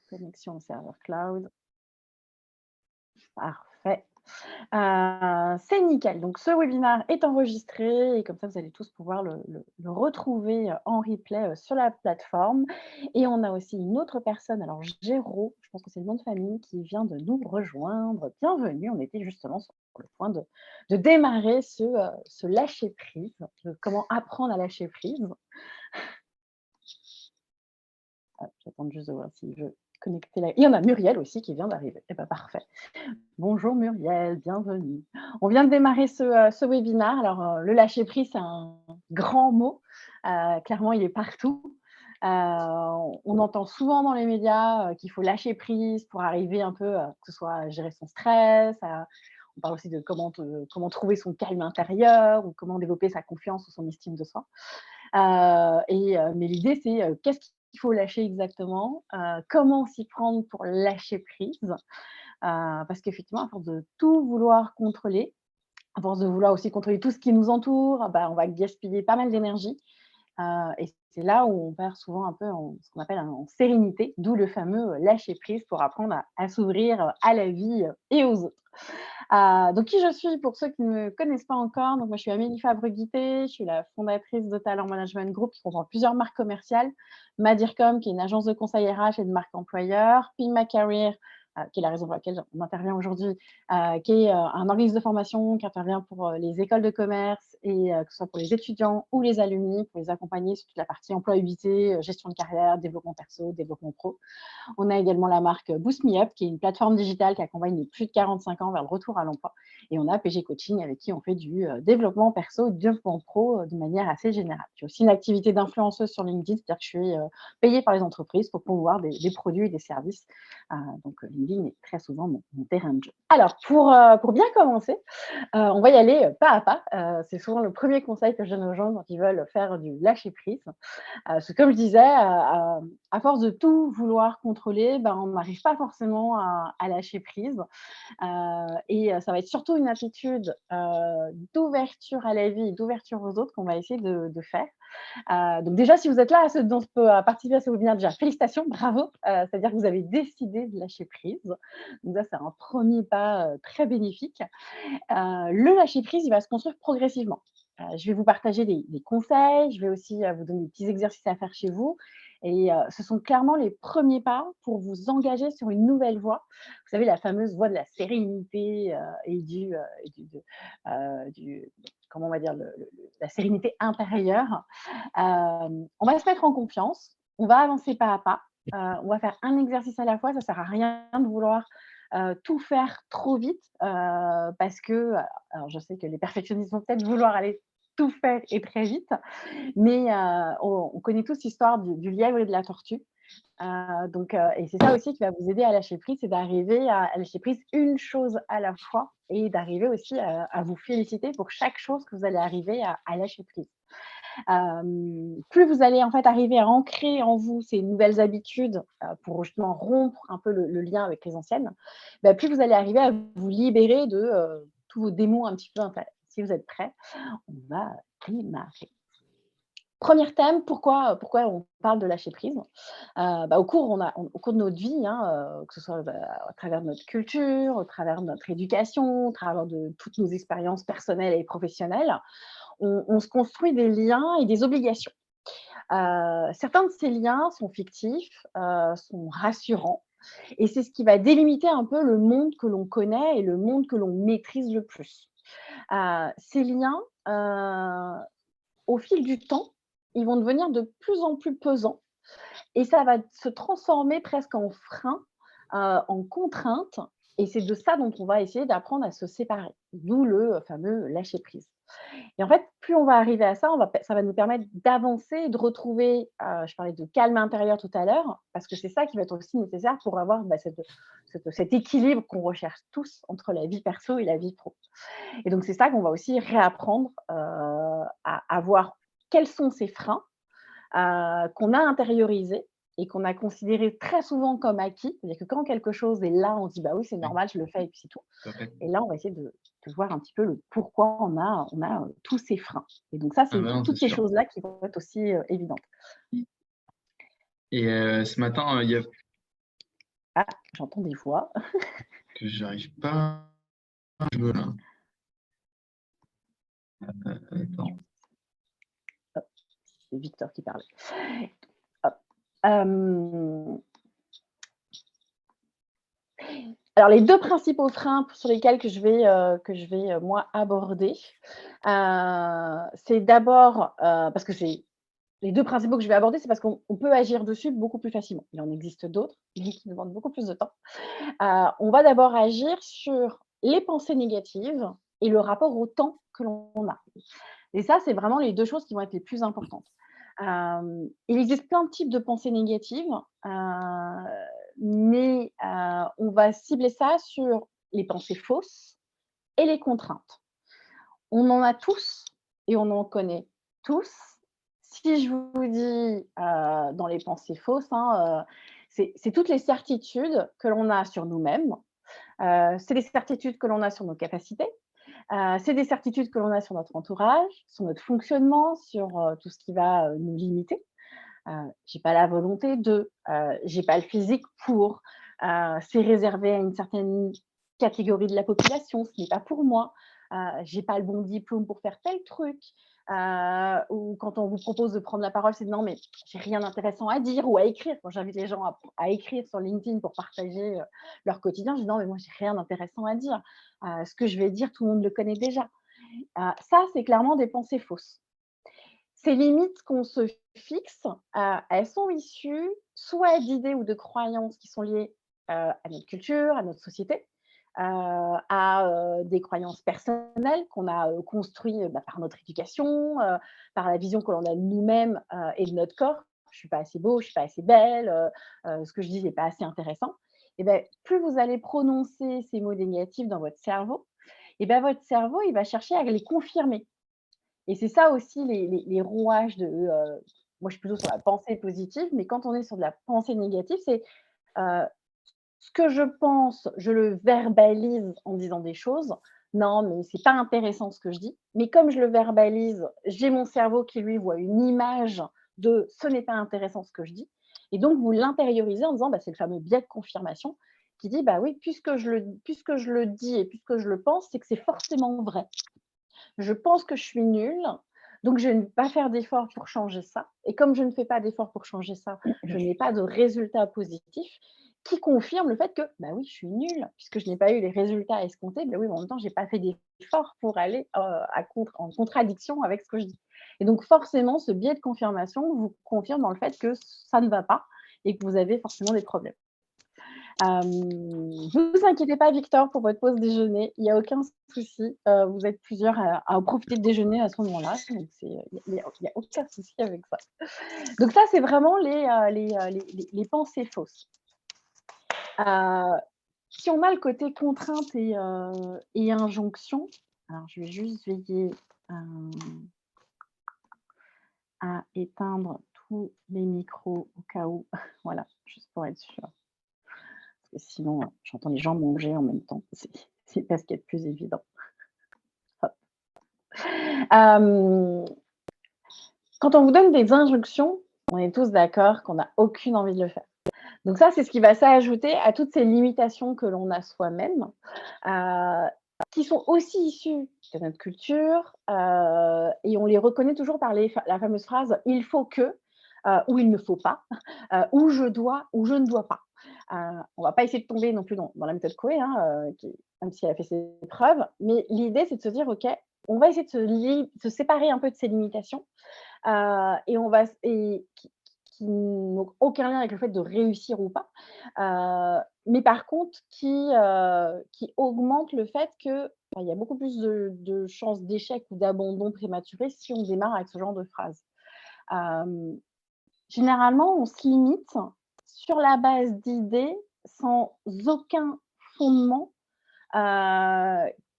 Connexion au serveur cloud. Parfait. C'est nickel. Donc ce webinaire est enregistré et comme ça, vous allez tous pouvoir le retrouver, en replay, sur la plateforme et on a aussi une autre personne, alors Géraud, je pense que c'est le nom de famille, qui vient de nous rejoindre. Bienvenue, on était justement sur le point de démarrer ce lâcher prise, comment apprendre à lâcher prise. J'attends juste de voir si je connecter là. Il y en a Muriel aussi qui vient d'arriver. Eh ben parfait. Bonjour Muriel, bienvenue. On vient de démarrer ce webinaire. Alors, le lâcher prise, c'est un grand mot. Clairement, il est partout. On entend souvent dans les médias qu'il faut lâcher prise pour arriver un peu, que ce soit à gérer son stress. On parle aussi de comment trouver son calme intérieur ou comment développer sa confiance ou son estime de soi. Mais l'idée, c'est qu'est-ce qu'il faut lâcher exactement, comment s'y prendre pour lâcher prise. Parce qu'effectivement, à force de tout vouloir contrôler, à force de vouloir aussi contrôler tout ce qui nous entoure, bah, on va gaspiller pas mal d'énergie. Et c'est là où on perd souvent un peu ce qu'on appelle en sérénité, d'où le fameux lâcher prise pour apprendre à s'ouvrir à la vie et aux autres. Donc qui je suis pour ceux qui ne me connaissent pas encore, donc moi je suis Amélie Fabre-Guité, je suis la fondatrice de Talent Management Group qui comprend plusieurs marques commerciales, Madircom qui est une agence de conseil RH et de marque employeur, Pin My Career qui est la raison pour laquelle on intervient aujourd'hui, qui est un organisme de formation qui intervient pour les écoles de commerce et que ce soit pour les étudiants ou les alumni, pour les accompagner sur toute la partie employabilité, gestion de carrière, développement perso, développement pro. On a également la marque Boost Me Up, qui est une plateforme digitale qui accompagne les plus de 45 ans vers le retour à l'emploi. Et on a PG Coaching, avec qui on fait du développement perso, du développement pro de manière assez générale. J'ai aussi une activité d'influenceuse sur LinkedIn, c'est-à-dire que je suis payée par les entreprises pour promouvoir des produits et des services. Donc LinkedIn est très souvent mon terrain de jeu. Alors, pour bien commencer, on va y aller pas à pas. C'est souvent le premier conseil que je donne aux gens quand ils veulent faire du lâcher-prise. Parce que comme je disais, à force de tout vouloir contrôler, ben, on n'arrive pas forcément à lâcher prise. Et ça va être surtout une attitude d'ouverture à la vie et d'ouverture aux autres qu'on va essayer de faire. Donc déjà, si vous êtes là à participer à ce webinaire, déjà félicitations, bravo. C'est-à-dire que vous avez décidé de lâcher prise. Donc ça, c'est un premier pas très bénéfique. Le lâcher prise, il va se construire progressivement. Je vais vous partager des conseils, je vais aussi vous donner des petits exercices à faire chez vous. Et ce sont clairement les premiers pas pour vous engager sur une nouvelle voie. Vous savez, la fameuse voie de la sérénité et comment on va dire, la sérénité intérieure. On va se mettre en confiance, on va avancer pas à pas, on va faire un exercice à la fois. Ça ne sert à rien de vouloir tout faire trop vite parce que, alors je sais que les perfectionnistes vont peut-être vouloir aller tout faire et très vite, mais on connaît tous l'histoire du lièvre et de la tortue. Et c'est ça aussi qui va vous aider à lâcher prise, c'est d'arriver à lâcher prise une chose à la fois et d'arriver aussi à vous féliciter pour chaque chose que vous allez arriver à lâcher prise. Plus vous allez en fait arriver à ancrer en vous ces nouvelles habitudes pour justement rompre un peu le lien avec les anciennes, bah, plus vous allez arriver à vous libérer de tous vos démons un petit peu intérieurs. Si vous êtes prêts, on va démarrer. Premier thème, pourquoi on parle de lâcher prise? Au cours de notre vie, hein, que ce soit à travers de notre culture, au travers de notre éducation, au travers de toutes nos expériences personnelles et professionnelles, on se construit des liens et des obligations. Certains de ces liens sont fictifs, sont rassurants et c'est ce qui va délimiter un peu le monde que l'on connaît et le monde que l'on maîtrise le plus. Ces liens, au fil du temps, ils vont devenir de plus en plus pesants et ça va se transformer presque en frein, en contrainte et c'est de ça dont on va essayer d'apprendre à se séparer, d'où le fameux lâcher prise. Et en fait, plus on va arriver à ça, ça va nous permettre d'avancer, de retrouver, je parlais de calme intérieur tout à l'heure, parce que c'est ça qui va être aussi nécessaire pour avoir cet équilibre qu'on recherche tous entre la vie perso et la vie pro. Et donc, c'est ça qu'on va aussi réapprendre à voir quels sont ces freins qu'on a intériorisés et qu'on a considérés très souvent comme acquis. C'est-à-dire que quand quelque chose est là, on se dit bah oui, c'est Oui, normal, je le fais et puis c'est tout. tout à fait. Et là, on va essayer de voir un petit peu le pourquoi on a tous ces freins. Et donc ça, Ah c'est bah non, c'est toutes ces sûr. choses-là qui vont être aussi évidentes. Et ce matin, il y a Ah, j'entends des voix. Que j'arrive pas à jouer là. Attends. C'est Victor qui parlait. Hop. Alors, les deux principaux freins sur lesquels que je vais moi, aborder, c'est d'abord, parce que c'est les deux principaux que je vais aborder, c'est parce qu'on peut agir dessus beaucoup plus facilement. Il en existe d'autres, mais qui demandent beaucoup plus de temps. On va d'abord agir sur les pensées négatives et le rapport au temps que l'on a. Et ça, c'est vraiment les deux choses qui vont être les plus importantes. Il existe plein de types de pensées négatives, mais on va cibler ça sur les pensées fausses et les contraintes. On en a tous et on en connaît tous. Si je vous dis dans les pensées fausses, c'est toutes les certitudes que l'on a sur nous-mêmes, c'est les certitudes que l'on a sur nos capacités, c'est des certitudes que l'on a sur notre entourage, sur notre fonctionnement, sur tout ce qui va nous limiter. J'ai pas la volonté de, j'ai pas le physique pour, c'est réservé à une certaine catégorie de la population, ce n'est pas pour moi. J'ai pas le bon diplôme pour faire tel truc. Ou quand on vous propose de prendre la parole, c'est non, mais j'ai rien d'intéressant à dire ou à écrire. Quand j'invite les gens à écrire sur LinkedIn pour partager leur quotidien, je dis non, mais moi, j'ai rien d'intéressant à dire. Ce que je vais dire, tout le monde le connaît déjà. Ça, c'est clairement des pensées fausses. Ces limites qu'on se fixe, elles sont issues soit d'idées ou de croyances qui sont liées, à notre culture, à notre société, à des croyances personnelles qu'on a, construit, par notre éducation, par la vision que l'on a de nous-mêmes, et de notre corps. Je suis pas assez beau, je suis pas assez belle, ce que je dis n'est pas assez intéressant. Et beh, plus vous allez prononcer ces mots négatifs dans votre cerveau, et ben votre cerveau, il va chercher à les confirmer. Et c'est ça aussi les rouages de, moi je suis plutôt sur la pensée positive, mais quand on est sur de la pensée négative, c'est, heu, ce que je pense, je le verbalise en disant des choses. Non, mais c'est pas intéressant ce que je dis. Mais comme je le verbalise, j'ai mon cerveau qui lui voit une image de ce n'est pas intéressant ce que je dis. Et donc vous l'intériorisez en disant, bah, c'est le fameux biais de confirmation qui dit, bah oui, puisque je le dis et puisque je le pense, c'est que c'est forcément vrai. Je pense que je suis nulle, donc je ne vais pas faire d'efforts pour changer ça. Et comme je ne fais pas d'efforts pour changer ça, je n'ai pas de résultats positifs qui confirment le fait que, bah oui, je suis nulle, puisque je n'ai pas eu les résultats escomptés. Bah oui, mais en même temps, je n'ai pas fait d'efforts pour aller en contradiction avec ce que je dis. Et donc, forcément, ce biais de confirmation vous confirme dans le fait que ça ne va pas et que vous avez forcément des problèmes. Ne vous inquiétez pas Victor pour votre pause déjeuner, il y a aucun souci, vous êtes plusieurs à profiter de déjeuner à ce moment-là, donc il y a aucun souci avec ça. Donc ça, c'est vraiment les pensées fausses. Si on a le côté contrainte et injonction, alors je vais juste veiller, à éteindre tous les micros au cas où, voilà, juste pour être sûre. Parce que sinon, j'entends les gens manger en même temps. C'est pas ce qu'il y a de plus évident. Hop. Quand on vous donne des injonctions, on est tous d'accord qu'on n'a aucune envie de le faire. Donc ça, c'est ce qui va s'ajouter à toutes ces limitations que l'on a soi-même, qui sont aussi issues de notre culture, et on les reconnaît toujours par la fameuse phrase: «Il faut que», ou «Il ne faut pas», ou «Je dois» ou «Je ne dois pas». On va pas essayer de tomber non plus dans la méthode Coué, même si elle a fait ses preuves, mais l'idée, c'est de se dire: «OK, on va essayer de se séparer un peu de ces limitations, et on va et qui n'ont aucun lien avec le fait de réussir ou pas, mais par contre qui augmentent le fait que, bah, il y a beaucoup plus de chances d'échec ou d'abandon prématuré si on démarre avec ce genre de phrase. Hem, Généralement, on se limite sur la base d'idées sans aucun fondement,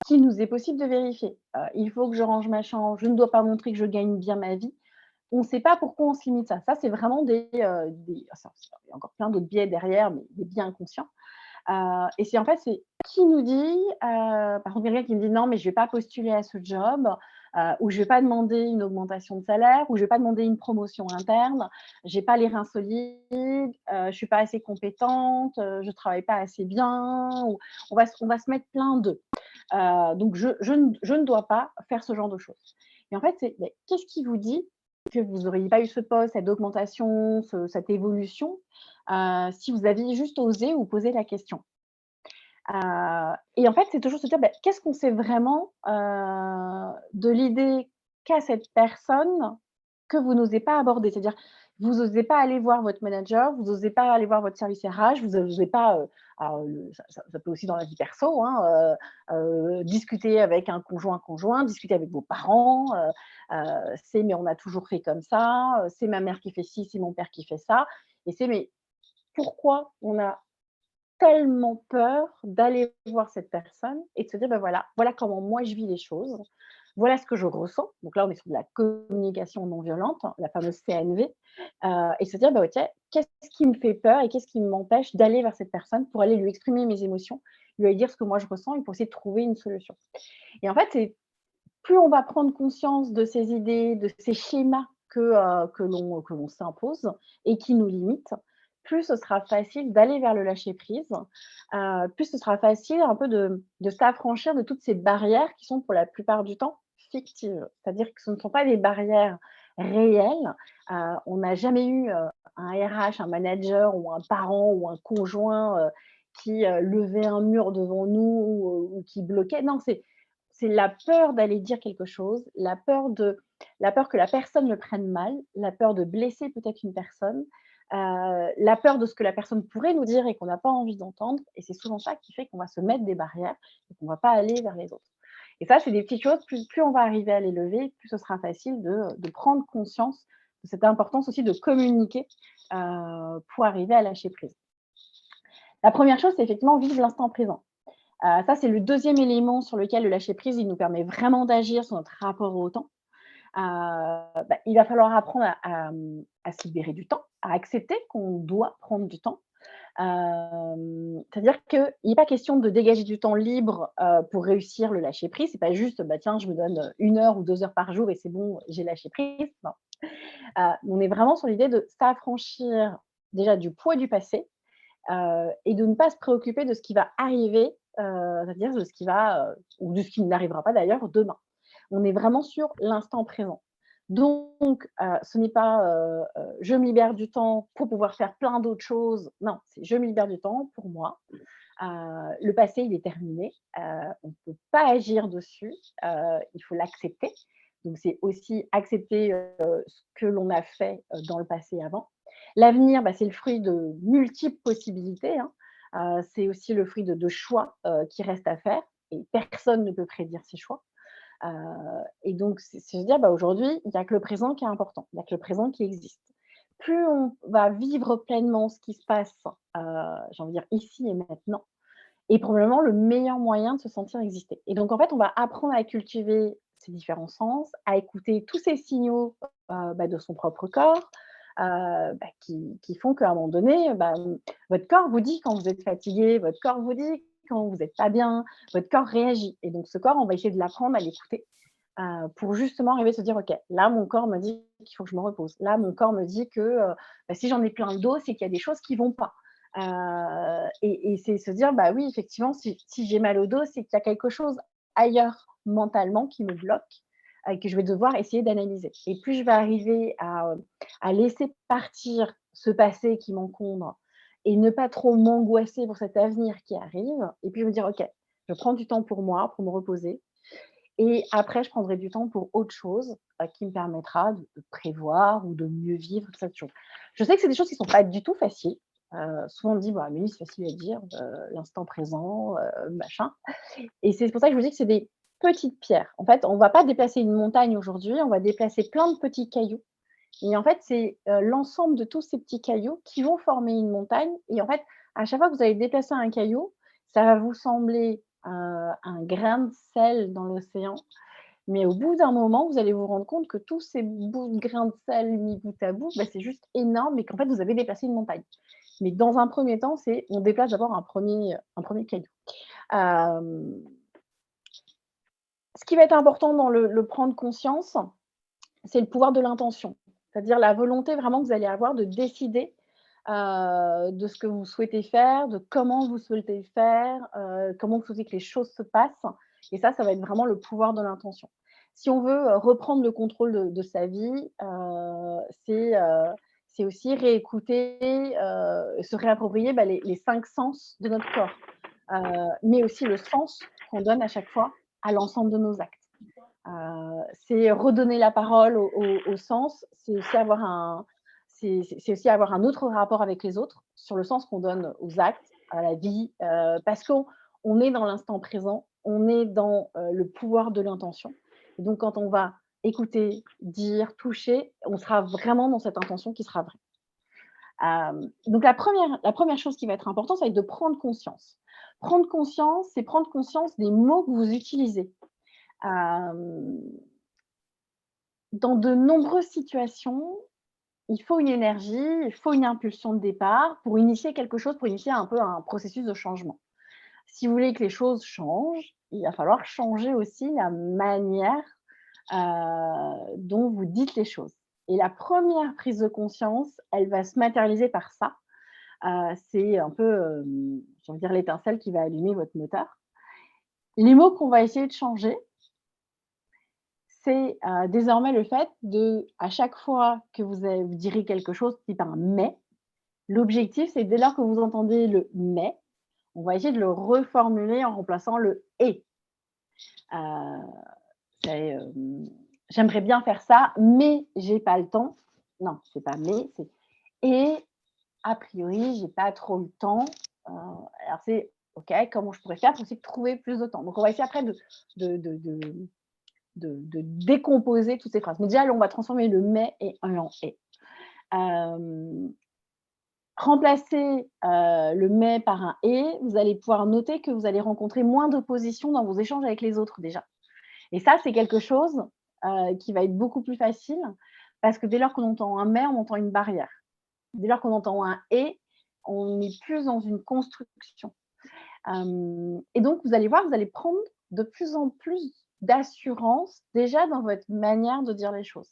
qu'il nous est possible de vérifier. Il faut que je range ma chambre, je ne dois pas montrer que je gagne bien ma vie. On ne sait pas pourquoi on se limite ça. Ça, c'est vraiment ça il y a encore plein d'autres biais derrière, mais des biais inconscients. Et c'est qui nous dit, par contre quelqu'un qui me dit: «Non, mais je ne vais pas postuler à ce job, où je vais pas demander une augmentation de salaire, où je vais pas demander une promotion interne, j'ai pas les reins solides, je suis pas assez compétente, je travaille pas assez bien, ou on va se mettre plein de. Donc je ne dois pas faire ce genre de choses. Et en fait, mais qu'est-ce qui vous dit que vous n'auriez pas eu ce poste, cette augmentation, cette évolution, si vous aviez juste osé ou posé la question? Et en fait, c'est toujours se dire, qu'est-ce qu'on sait vraiment, de l'idée qu'a cette personne que vous n'osez pas aborder? C'est-à-dire, vous n'osez pas aller voir votre manager, vous n'osez pas aller voir votre service RH, vous n'osez pas, alors ça peut aussi dans la vie perso, hein, discuter avec un conjoint, discuter avec vos parents, c'est: «Mais on a toujours fait comme ça», «C'est ma mère qui fait ci, c'est mon père qui fait ça», et c'est: «Mais pourquoi on a tellement peur d'aller voir cette personne et de se dire: voilà comment moi je vis les choses, voilà ce que je ressens». Donc là, on est sur de la communication non violente, hein, la fameuse CNV, et se dire: OK, qu'est-ce qui me fait peur et qu'est-ce qui m'empêche d'aller vers cette personne pour aller lui exprimer mes émotions, lui aller dire ce que moi je ressens et pour essayer de trouver une solution. Et en fait, c'est plus on va prendre conscience de ces idées, de ces schémas que l'on s'impose et qui nous limitent, plus ce sera facile d'aller vers le lâcher prise, plus ce sera facile un peu de s'affranchir de toutes ces barrières qui sont pour la plupart du temps fictives. C'est-à-dire que ce ne sont pas des barrières réelles. On n'a jamais eu, un RH, un manager ou un parent ou un conjoint, qui, levait un mur devant nous ou qui bloquait. Non, c'est la peur d'aller dire quelque chose, la peur que la personne le prenne mal, la peur de blesser peut-être une personne, la peur de ce que la personne pourrait nous dire et qu'on n'a pas envie d'entendre, et c'est souvent ça qui fait qu'on va se mettre des barrières et qu'on va pas aller vers les autres. Et ça, c'est des petites choses, plus on va arriver à les lever, plus ce sera facile de prendre conscience de cette importance aussi de communiquer, pour arriver à lâcher prise. La première chose, c'est effectivement vivre l'instant présent. Ça, c'est le deuxième élément sur lequel le lâcher prise, il nous permet vraiment d'agir sur notre rapport au temps. Il va falloir apprendre à se libérer du temps, à accepter qu'on doit prendre du temps. C'est-à-dire qu'il n'est pas question de dégager du temps libre, pour réussir le lâcher prise. C'est pas juste: «Tiens, je me donne 1 heure ou 2 heures par jour et c'est bon, j'ai lâché prise». Non. On est vraiment sur l'idée de s'affranchir déjà du poids du passé, et de ne pas se préoccuper de ce qui va arriver, c'est-à-dire de ce qui va, ou de ce qui n'arrivera pas d'ailleurs demain. On est vraiment sur l'instant présent. Donc, ce n'est pas, je me libère du temps pour pouvoir faire plein d'autres choses. Non, c'est je me libère du temps pour moi. Le passé, il est terminé. On ne peut pas agir dessus. Il faut l'accepter. Donc, c'est aussi accepter, ce que l'on a fait, dans le passé avant. L'avenir, c'est le fruit de multiples possibilités, hein. C'est aussi le fruit de choix, qui restent à faire, et personne ne peut prédire ses choix. Heu et donc c'est se dire: aujourd'hui, il n'y a que le présent qui est important, il n'y a que le présent qui existe. Plus on va vivre pleinement ce qui se passe, j'ai envie de dire ici et maintenant, est probablement le meilleur moyen de se sentir exister. Et donc en fait, on va apprendre à cultiver ces différents sens, à écouter tous ces signaux, de son propre corps, qui font qu'à un moment donné, votre corps vous dit quand vous êtes fatigué, votre corps vous dit quand vous êtes pas bien, votre corps réagit, et donc ce corps, on va essayer de l'apprendre à l'écouter, pour justement arriver à se dire: «OK, là, mon corps me dit qu'il faut que je me repose. Là, mon corps me dit que, si j'en ai plein le dos, c'est qu'il y a des choses qui vont pas». Et c'est se dire: «Bah oui, effectivement, si j'ai mal au dos, c'est qu'il y a quelque chose ailleurs mentalement qui me bloque, et que je vais devoir essayer d'analyser». Et plus je vais arriver à laisser partir ce passé qui m'encombre et ne pas trop m'angoisser pour cet avenir qui arrive, et puis je me dire: «OK, je prends du temps pour moi, pour me reposer, et après je prendrai du temps pour autre chose, qui me permettra de prévoir ou de mieux vivre cette chose». Je sais que c'est des choses qui ne sont pas du tout faciles. Souvent on dit: «Mais oui, c'est facile à dire, l'instant présent, machin», et c'est pour ça que je vous dis que c'est des petites pierres. En fait, on ne va pas déplacer une montagne aujourd'hui, on va déplacer plein de petits cailloux, et en fait, c'est, l'ensemble de tous ces petits cailloux qui vont former une montagne, et en fait, à chaque fois que vous allez déplacer un caillou, ça va vous sembler, un grain de sel dans l'océan, mais au bout d'un moment, vous allez vous rendre compte que tous ces bouts de grains de sel mis bout à bout, c'est juste énorme, et qu'en fait, vous avez déplacé une montagne. Mais dans un premier temps, c'est on déplace d'abord un premier caillou. Hem Ce qui va être important dans le prendre conscience, c'est le pouvoir de l'intention. C'est-à-dire la volonté vraiment que vous allez avoir de décider, de ce que vous souhaitez faire, de comment vous souhaitez faire, comment vous souhaitez que les choses se passent et ça va être vraiment le pouvoir de l'intention. Si on veut, reprendre le contrôle de sa vie, c'est aussi réécouter, se réapproprier, les 5 sens de notre corps, mais aussi le sens qu'on donne à chaque fois à l'ensemble de nos actes. C'est redonner la parole au sens, c'est aussi avoir un autre rapport avec les autres, sur le sens qu'on donne aux actes, à la vie, parce qu'on est dans l'instant présent, on est dans, le pouvoir de l'intention et donc quand on va écouter, dire, toucher, on sera vraiment dans cette intention qui sera vraie. Donc la première chose qui va être importante, ça va être de prendre conscience. Prendre conscience, c'est prendre conscience des mots que vous utilisez. Hem, dans de nombreuses situations, il faut une énergie, il faut une impulsion de départ pour initier quelque chose, pour initier un peu un processus de changement. Si vous voulez que les choses changent, il va falloir changer aussi la manière, dont vous dites les choses et la première prise de conscience, elle va se matérialiser par ça. C'est un peu, j'ai envie de dire l'étincelle qui va allumer votre moteur. Les mots qu'on va essayer de changer, c'est, désormais le fait de à chaque fois que vous direz quelque chose type un «mais», l'objectif, c'est dès lors que vous entendez le «mais», on va essayer de le reformuler en remplaçant le «et». Heu, c'est, «J'aimerais bien faire ça, mais j'ai pas le temps». Non, c'est pas «mais», c'est «et a priori, j'ai pas trop le temps». Alors c'est OK, comment je pourrais faire pour essayer de trouver plus de temps? Donc on va essayer après de de de de décomposer toutes ces phrases. Mais déjà, là, on va transformer le mais et en et. Hem, remplacer, le mais par un et, vous allez pouvoir noter que vous allez rencontrer moins d'opposition dans vos échanges avec les autres déjà. Et ça, c'est quelque chose, qui va être beaucoup plus facile parce que dès lors qu'on entend un mais, on entend une barrière. Dès lors qu'on entend un et, on est plus dans une construction. Et donc vous allez voir, vous allez prendre de plus en plus d'assurance déjà dans votre manière de dire les choses.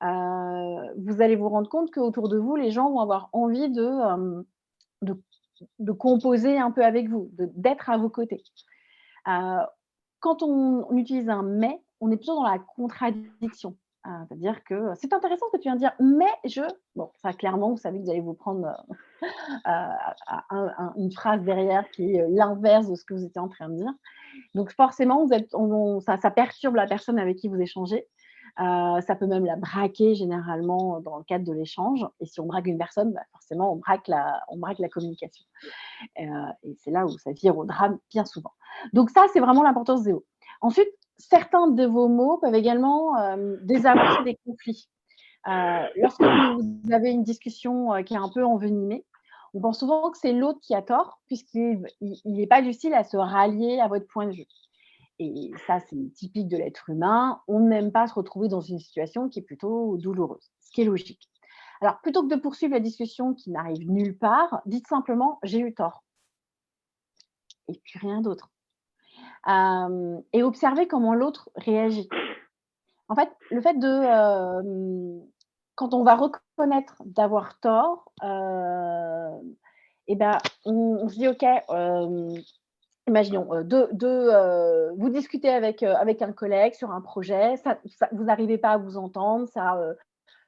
Vous allez vous rendre compte qu'autour de vous, les gens vont avoir envie de de composer un peu avec vous, d'être à vos côtés. Heu, quand on utilise un «mais», on est plutôt dans la contradiction. C'est-à-dire que: «C'est intéressant ce que tu viens de dire, mais je». Bon, ça clairement, vous savez que vous allez vous prendre, une phrase derrière qui est l'inverse de ce que vous étiez en train de dire. Donc forcément, ça perturbe la personne avec qui vous échangez. Ça peut même la braquer généralement dans le cadre de l'échange. Et si on braque une personne, forcément, on braque la communication. Et c'est là où ça vire au drame bien souvent. Donc ça, c'est vraiment l'importance des mots. Ensuite, certains de vos mots peuvent également désamorcer des conflits. Lorsque vous avez une discussion qui est un peu envenimée, on pense souvent que c'est l'autre qui a tort, puisqu'il n'est pas du style à se rallier à votre point de vue. Et ça, c'est typique de l'être humain. On n'aime pas se retrouver dans une situation qui est plutôt douloureuse, ce qui est logique. Alors, plutôt que de poursuivre la discussion qui n'arrive nulle part, dites simplement: «J'ai eu tort» et puis rien d'autre. Et observez comment l'autre réagit. En fait, le fait de, quand on va reconnaître d'avoir tort, et ben, on se dit: «OK», imaginons, vous discutez avec un collègue sur un projet, ça vous n'arrivez pas à vous entendre, ça,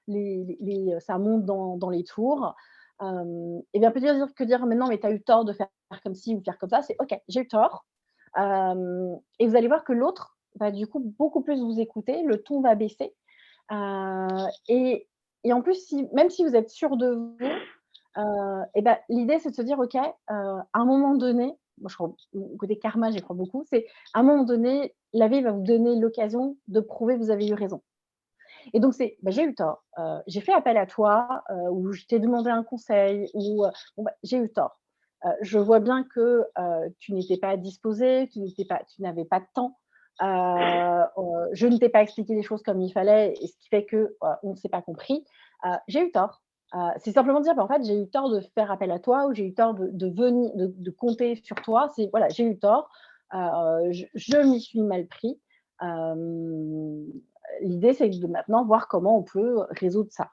ça monte dans les tours. Et bien, plutôt dire que dire: «Mais non, mais tu as eu tort de faire comme ci ou faire comme ça», c'est: «OK, j'ai eu tort». Et vous allez voir que l'autre va du coup beaucoup plus vous écouter, le ton va baisser. Et en plus, même si vous êtes sûr de vous, et ben, l'idée c'est de se dire: «OK, à un moment donné», moi je crois au côté karma, j'y crois beaucoup, c'est à un moment donné, la vie va vous donner l'occasion de prouver que vous avez eu raison. Et donc c'est: «Bah, j'ai eu tort, j'ai fait appel à toi, ou je t'ai demandé un conseil ou, bon, bah, j'ai eu tort. Je vois bien que, tu n'étais pas disposé, tu n'avais pas de temps, je ne t'ai pas expliqué les choses comme il fallait et ce qui fait que, on ne s'est pas compris. J'ai eu tort». C'est simplement dire: «Bah, en fait, j'ai eu tort de faire appel à toi ou j'ai eu tort de venir de compter sur toi». C'est voilà, j'ai eu tort, je m'y suis mal pris. L'idée, c'est de maintenant voir comment on peut résoudre ça.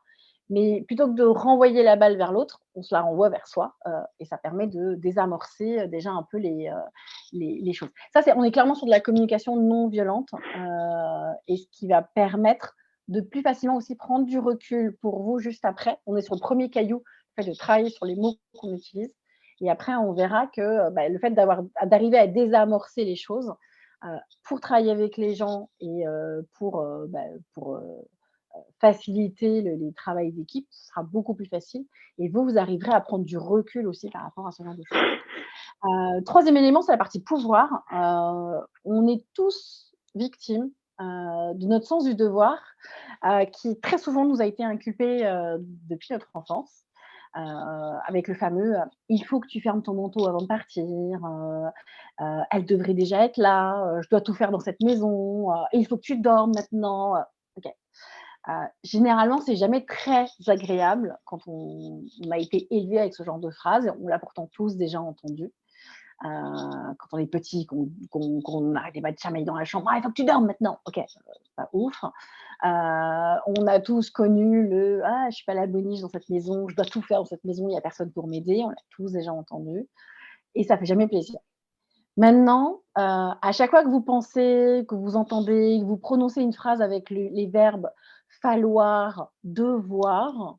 Mais plutôt que de renvoyer la balle vers l'autre, on se la renvoie vers soi, et ça permet de désamorcer, déjà un peu les choses. Ça, on est clairement sur de la communication non violente, et ce qui va permettre de plus facilement aussi prendre du recul pour vous juste après. On est sur le premier caillou, le fait de travailler sur les mots qu'on utilise et après on verra que, le fait d'arriver à désamorcer les choses, heu, pour travailler avec les gens et pour, faciliter les travails d'équipe, ce sera beaucoup plus facile et vous arriverez à prendre du recul aussi par rapport à ce genre de choses. 3e élément, c'est la partie pouvoir. On est tous victimes, de notre sens du devoir, qui très souvent nous a été inculpé, depuis notre enfance, avec le fameux, «Il faut que tu fermes ton manteau avant de partir», «Elle devrait déjà être là», «Je dois tout faire dans cette maison», «Et il faut que tu dormes maintenant», OK. Généralement, c'est jamais très agréable quand on a été élevé avec ce genre de phrase. On l'a pourtant tous déjà entendu. Quand on est petit, qu'on n'arrêtait pas de chamailler dans la chambre: «Ah, il faut que tu dormes maintenant!» OK, pas ouf. On a tous connu le: «Ah, je suis pas la boniche dans cette maison, je dois tout faire dans cette maison, il y a personne pour m'aider». On l'a tous déjà entendu et ça fait jamais plaisir. Maintenant, à chaque fois que vous pensez, que vous entendez, que vous prononcez une phrase avec les verbes falloir, devoir,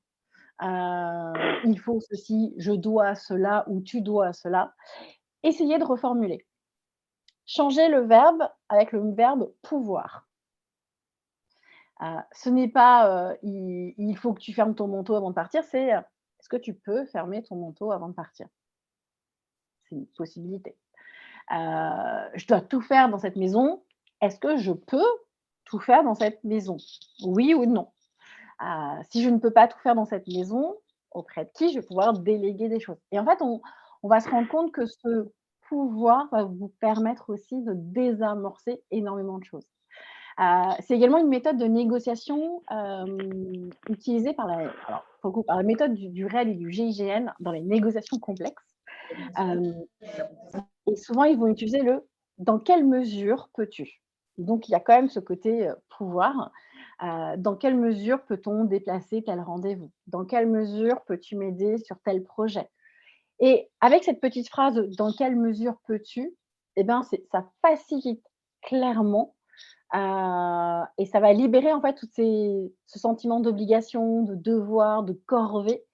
il faut ceci, je dois cela ou tu dois cela, essayez de reformuler. Changez le verbe avec le verbe pouvoir. Ce n'est pas, il faut que tu fermes ton manteau avant de partir, c'est, est-ce que tu peux fermer ton manteau avant de partir? C'est une possibilité. Je dois tout faire dans cette maison. Est-ce que je peux tout faire dans cette maison? Oui ou non? Si je ne peux pas tout faire dans cette maison, auprès de qui je vais pouvoir déléguer des choses? Et en fait, on va se rendre compte que ce pouvoir va vous permettre aussi de désamorcer énormément de choses. C'est également une méthode de négociation, utilisée pour le coup, par la méthode du REL et du GIGN dans les négociations complexes. Hem Et souvent, ils vont utiliser le: «Dans quelle mesure peux-tu?» Donc il y a quand même ce côté, pouvoir. Dans quelle mesure peut-on déplacer tel rendez-vous? Dans quelle mesure peux-tu m'aider sur tel projet? Et avec cette petite phrase, «Dans quelle mesure peux-tu?» et ben, ça facilite clairement, et ça va libérer en fait ce sentiment d'obligation, de devoir, de corvée,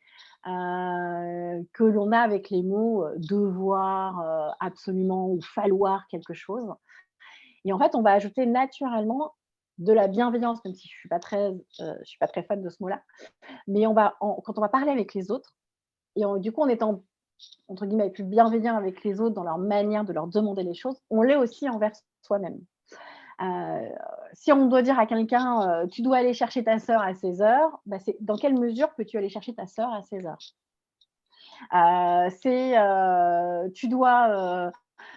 que l'on a avec les mots, devoir, absolument ou falloir quelque chose. Et en fait, on va ajouter naturellement de la bienveillance, même si je suis pas très fan de ce mot-là, mais quand on va parler avec les autres et du coup, en étant entre guillemets «plus bienveillant» avec les autres dans leur manière de leur demander les choses, on l'est aussi envers soi-même. Heu, Si on doit dire à quelqu'un, «Tu dois aller chercher ta sœur à 16 heures», bah, c'est: «Dans quelle mesure peux-tu aller chercher ta sœur à 16 heures?»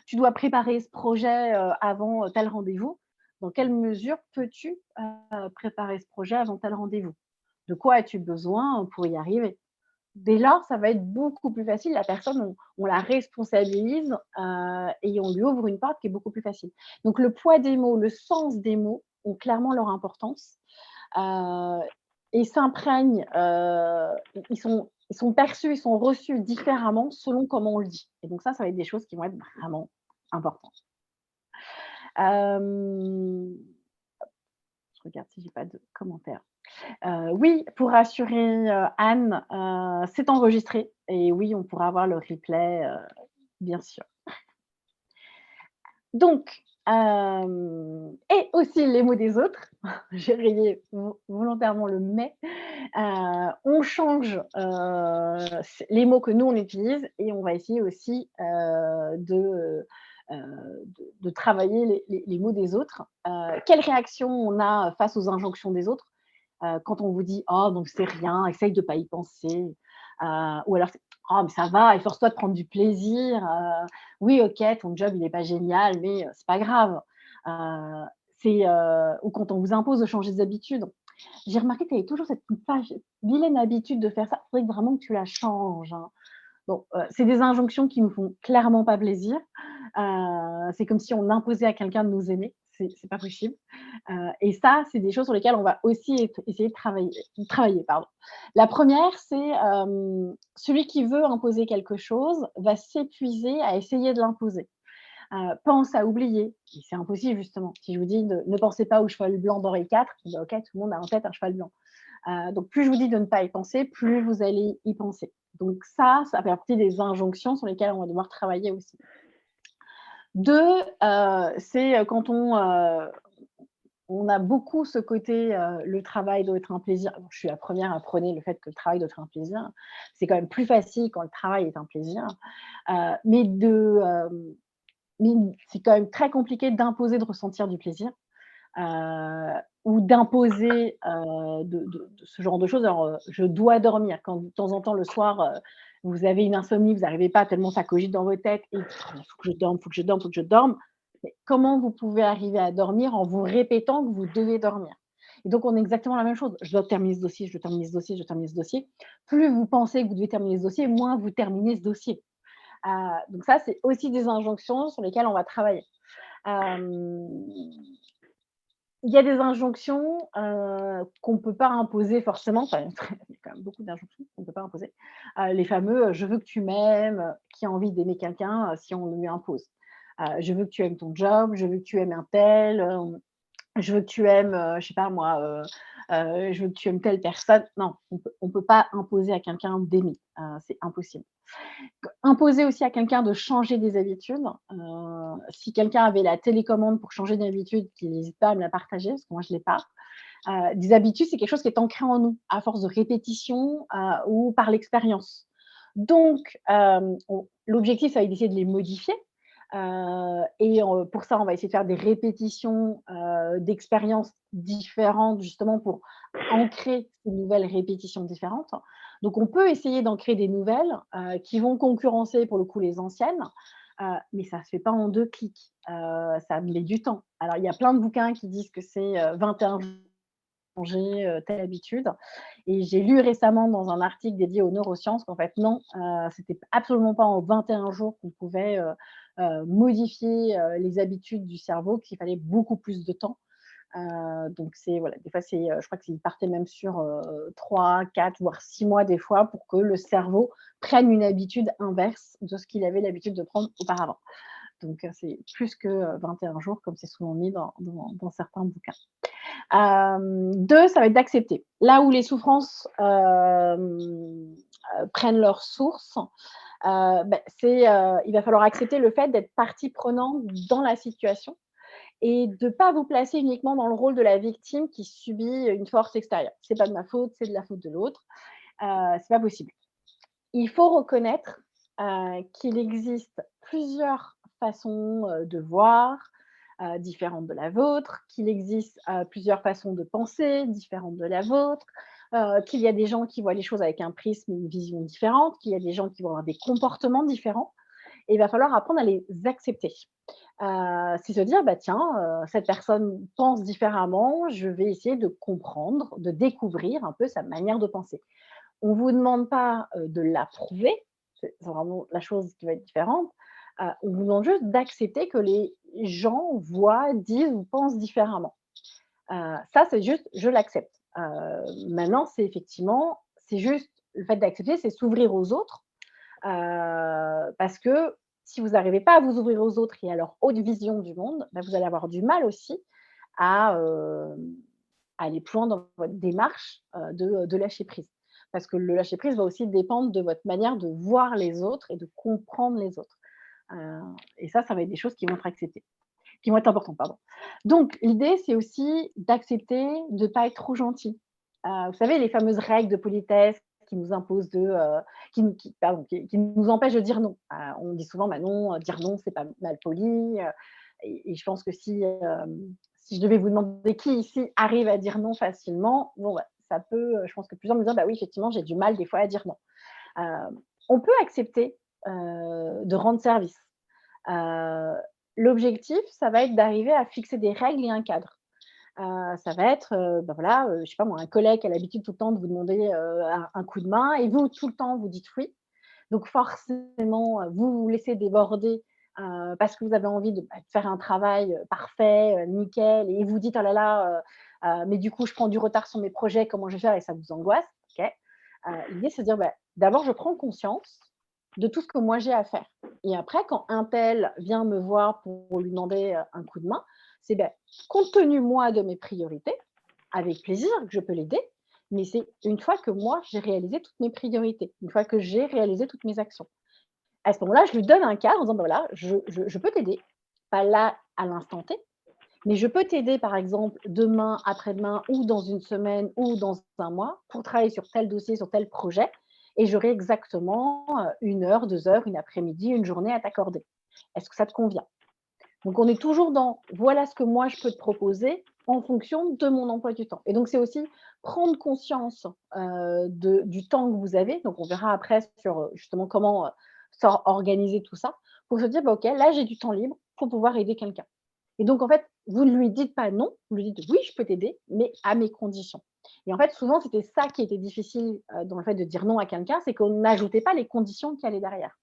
Tu dois préparer ce projet, avant, tel rendez-vous. Dans quelle mesure peux-tu, préparer ce projet avant tel rendez-vous? De quoi as-tu besoin, pour y arriver? Dès lors, ça va être beaucoup plus facile. La personne, on la responsabilise, et on lui ouvre une porte qui est beaucoup plus facile. Donc le poids des mots, le sens des mots ont clairement leur importance, heu et s'imprègnent, ils sont perçus, ils sont reçus différemment selon comment on le dit et donc ça va être des choses qui vont être vraiment importantes. Hem, je regarde si j'ai pas de commentaires. Oui, pour rassurer, Anne, c'est enregistré et oui, on pourra avoir le replay, bien sûr. Donc, et aussi les mots des autres, j'ai rayé volontairement le «mais», on change, les mots que nous on utilise et on va essayer aussi, de travailler les mots des autres. Quelle réaction on a face aux injonctions des autres? Quand on vous dit: «Oh donc c'est rien, essaye de pas y penser», ou alors c'est: «Oh mais ça va, efforce-toi de prendre du plaisir, oui OK, ton job il est pas génial mais c'est pas grave». Heu, ou quand on vous impose de changer des habitudes. J'ai remarqué que tu avais toujours cette vilaine habitude de faire ça, il faudrait vraiment que tu la changes, hein. Bon, c'est des injonctions qui nous font clairement pas plaisir. C'est comme si on imposait à quelqu'un de nous aimer, c'est pas possible. Et ça, c'est des choses sur lesquelles on va aussi essayer de travailler, pardon. La première, c'est, celui qui veut imposer quelque chose va s'épuiser à essayer de l'imposer. Pense à oublier et c'est impossible justement. Si je vous dis de ne pensez pas au cheval blanc d'Henri IV, bah, OK, tout le monde a en tête un cheval blanc. Donc plus je vous dis de ne pas y penser, plus vous allez y penser. Donc ça fait partie des injonctions sur lesquelles on va devoir travailler aussi. 2, c'est, quand on a beaucoup ce côté, le travail doit être un plaisir. Alors, je suis la première à prôner le fait que le travail doit être un plaisir. C'est quand même plus facile quand le travail est un plaisir. Mais mais c'est quand même très compliqué d'imposer de ressentir du plaisir, ou d'imposer, de ce genre de choses. Alors, je dois dormir quand de temps en temps le soir, vous avez une insomnie, vous n'arrivez pas tellement ça cogite dans vos têtes et: «Il faut que je dorme, il faut que je dorme, il faut que je dorme». Mais comment vous pouvez arriver à dormir en vous répétant que vous devez dormir? Et donc on est exactement la même chose. Je dois terminer ce dossier, je dois terminer ce dossier, je dois terminer ce dossier. Plus vous pensez que vous devez terminer ce dossier, moins vous terminez ce dossier. Donc ça, c'est aussi des injonctions sur lesquelles on va travailler. Hem, il y a des injonctions, qu'on ne peut pas imposer forcément, enfin, il y a quand même beaucoup d'injonctions qu'on ne peut pas imposer. Les fameux, «Je veux que tu m'aimes», qui a envie d'aimer quelqu'un, si on le lui impose? «Je veux que tu aimes ton job», «Je veux que tu aimes un tel», je veux que tu aimes, je sais pas moi, je veux que tu aimes telle personne. Non, on peut pas imposer à quelqu'un d'aimer, c'est impossible. Imposer aussi à quelqu'un de changer des habitudes, si quelqu'un avait la télécommande pour changer d'habitude, qu'il n'hésite pas à me la partager, parce que moi je l'ai pas. Des habitudes, c'est quelque chose qui est ancré en nous, à force de répétition, ou par l'expérience. Donc, l'objectif, ça va être d'essayer de les modifier, et pour ça, on va essayer de faire des répétitions, d'expériences différentes, justement pour ancrer ces nouvelles répétitions différentes. Donc on peut essayer d'ancrer des nouvelles, qui vont concurrencer, pour le coup, les anciennes, mais ça ne se fait pas en 2 clics, ça met du temps. Alors il y a plein de bouquins qui disent que c'est, 21 changer, telle habitude et j'ai lu récemment dans un article dédié aux neurosciences qu'en fait non, c'était absolument pas en 21 jours qu'on pouvait, modifier, les habitudes du cerveau, qu'il fallait beaucoup plus de temps. Donc c'est voilà, des fois c'est, je crois qu'ils partaient même sur, 3, 4 voire 6 mois des fois pour que le cerveau prenne une habitude inverse de ce qu'il avait l'habitude de prendre auparavant. Donc c'est plus que, 21 jours comme c'est souvent mis dans certains bouquins. 2, ça va être d'accepter. Là où les souffrances, prennent leur source, c'est, il va falloir accepter le fait d'être partie prenante dans la situation et de ne pas vous placer uniquement dans le rôle de la victime qui subit une force extérieure. C'est pas de ma faute, c'est de la faute de l'autre. C'est pas possible. Il faut reconnaître, qu'il existe plusieurs façons, de voir, différentes de la vôtre, qu'il existe, plusieurs façons de penser différentes de la vôtre, qu'il y a des gens qui voient les choses avec un prisme et une vision différente, qu'il y a des gens qui vont avoir des comportements différents et il va falloir apprendre à les accepter. C'est se dire: «Bah, tiens, cette personne pense différemment, je vais essayer de comprendre, de découvrir un peu sa manière de penser». On ne vous demande pas, de l'approuver, c'est vraiment la chose qui va être différente. On vous demande juste d'accepter que les gens voient, disent ou pensent différemment. Ça, c'est juste: «Je l'accepte». Maintenant, c'est effectivement c'est juste le fait d'accepter, c'est s'ouvrir aux autres, parce que si vous n'arrivez pas à vous ouvrir aux autres et à leur haute vision du monde, bah, vous allez avoir du mal aussi à, aller plus loin dans votre démarche, de lâcher prise. Parce que le lâcher prise va aussi dépendre de votre manière de voir les autres et de comprendre les autres. Et ça va être des choses qui vont être acceptées, qui vont être importantes, pardon. Donc l'idée, c'est aussi d'accepter de ne pas être trop gentil. Vous savez, les fameuses règles de politesse qui nous imposent qui nous empêchent de dire non. On dit souvent: «Bah non, dire non, c'est pas mal poli», et je pense que si je devais vous demander qui ici arrive à dire non facilement, bon, bah, ça peut, je pense que plusieurs me disent: «Bah oui, effectivement, j'ai du mal des fois à dire non». On peut accepter, de rendre service. Heu, L'objectif, ça va être d'arriver à fixer des règles et un cadre. Ça va être, bah, voilà, je sais pas moi, un collègue qui a l'habitude tout le temps de vous demander, un coup de main et vous, tout le temps, vous dites oui. Donc forcément, vous vous laissez déborder, parce que vous avez envie de faire un travail, parfait, nickel et vous dites: «Oh là là, mais du coup, je prends du retard sur mes projets, comment je vais faire?» et ça vous angoisse, OK. L'idée, c'est de dire: «Bah, d'abord, je prends conscience de tout ce que moi j'ai à faire et après quand un tel vient me voir pour lui demander, un coup de main, c'est, beh, compte tenu, moi, de mes priorités, avec plaisir que je peux l'aider, mais c'est une fois que moi, j'ai réalisé toutes mes priorités, une fois que j'ai réalisé toutes mes actions. À ce moment-là, je lui donne un cadre en disant: «Bah, voilà, je peux t'aider, pas là, à l'instant T, mais je peux t'aider, par exemple, demain, après-demain ou dans une semaine ou dans un mois pour travailler sur tel dossier, sur tel projet et j'aurai exactement, 1 heure, 2 heures, une après-midi, une journée à t'accorder. Est-ce que ça te convient?» Donc on est toujours dans: «Voilà ce que moi je peux te proposer en fonction de mon emploi du temps» et donc c'est aussi prendre conscience, du temps que vous avez. Donc on verra après sur, justement comment, organiser tout ça pour se dire: «Bah, OK, là j'ai du temps libre pour pouvoir aider quelqu'un» et donc en fait, vous ne lui dites pas non, vous lui dites: «Oui, je peux t'aider, mais à mes conditions» et en fait, souvent, c'était ça qui était difficile, dans le fait de dire non à quelqu'un, c'est qu'on n'ajoutait pas les conditions qui allaient derrière.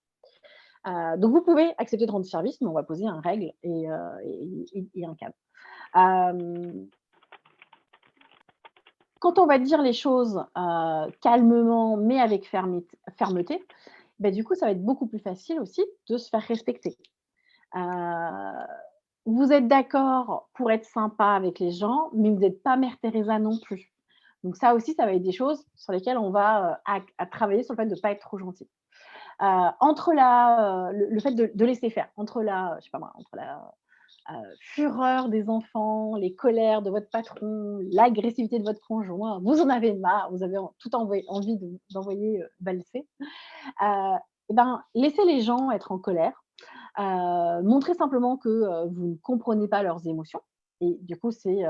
Donc vous pouvez accepter de rendre service, mais on va poser un règle et un cadre. Hem, Quand on va dire les choses, calmement, mais avec fermeté, bah, du coup, ça va être beaucoup plus facile aussi de se faire respecter. Heu, Vous êtes d'accord pour être sympa avec les gens, mais vous n'êtes pas mère Teresa non plus. Donc ça aussi, ça va être des choses sur lesquelles on va, à travailler sur le fait de ne pas être trop gentil. Entre le fait de laisser faire, entre je sais pas moi, entre la, fureur des enfants, les colères de votre patron, l'agressivité de votre conjoint, vous en avez marre, vous avez tout envie d'envoyer, valser. Et ben, laissez les gens être en colère, montrez simplement que, vous ne comprenez pas leurs émotions et du coup, c'est,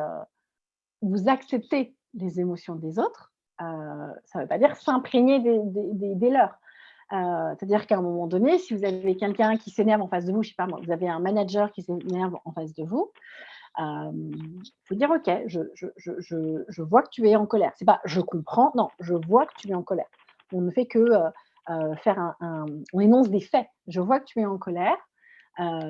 vous acceptez les émotions des autres, ça ne veut pas dire s'imprégner des leurs. C'est-à-dire qu'à un moment donné, si vous avez quelqu'un qui s'énerve en face de vous, je sais pas moi, vous avez un manager qui s'énerve en face de vous, faut dire: «OK, je vois que tu es en colère». C'est pas: «Je comprends», non, «Je vois que tu es en colère». On ne fait que, faire on énonce des faits. «Je vois que tu es en colère,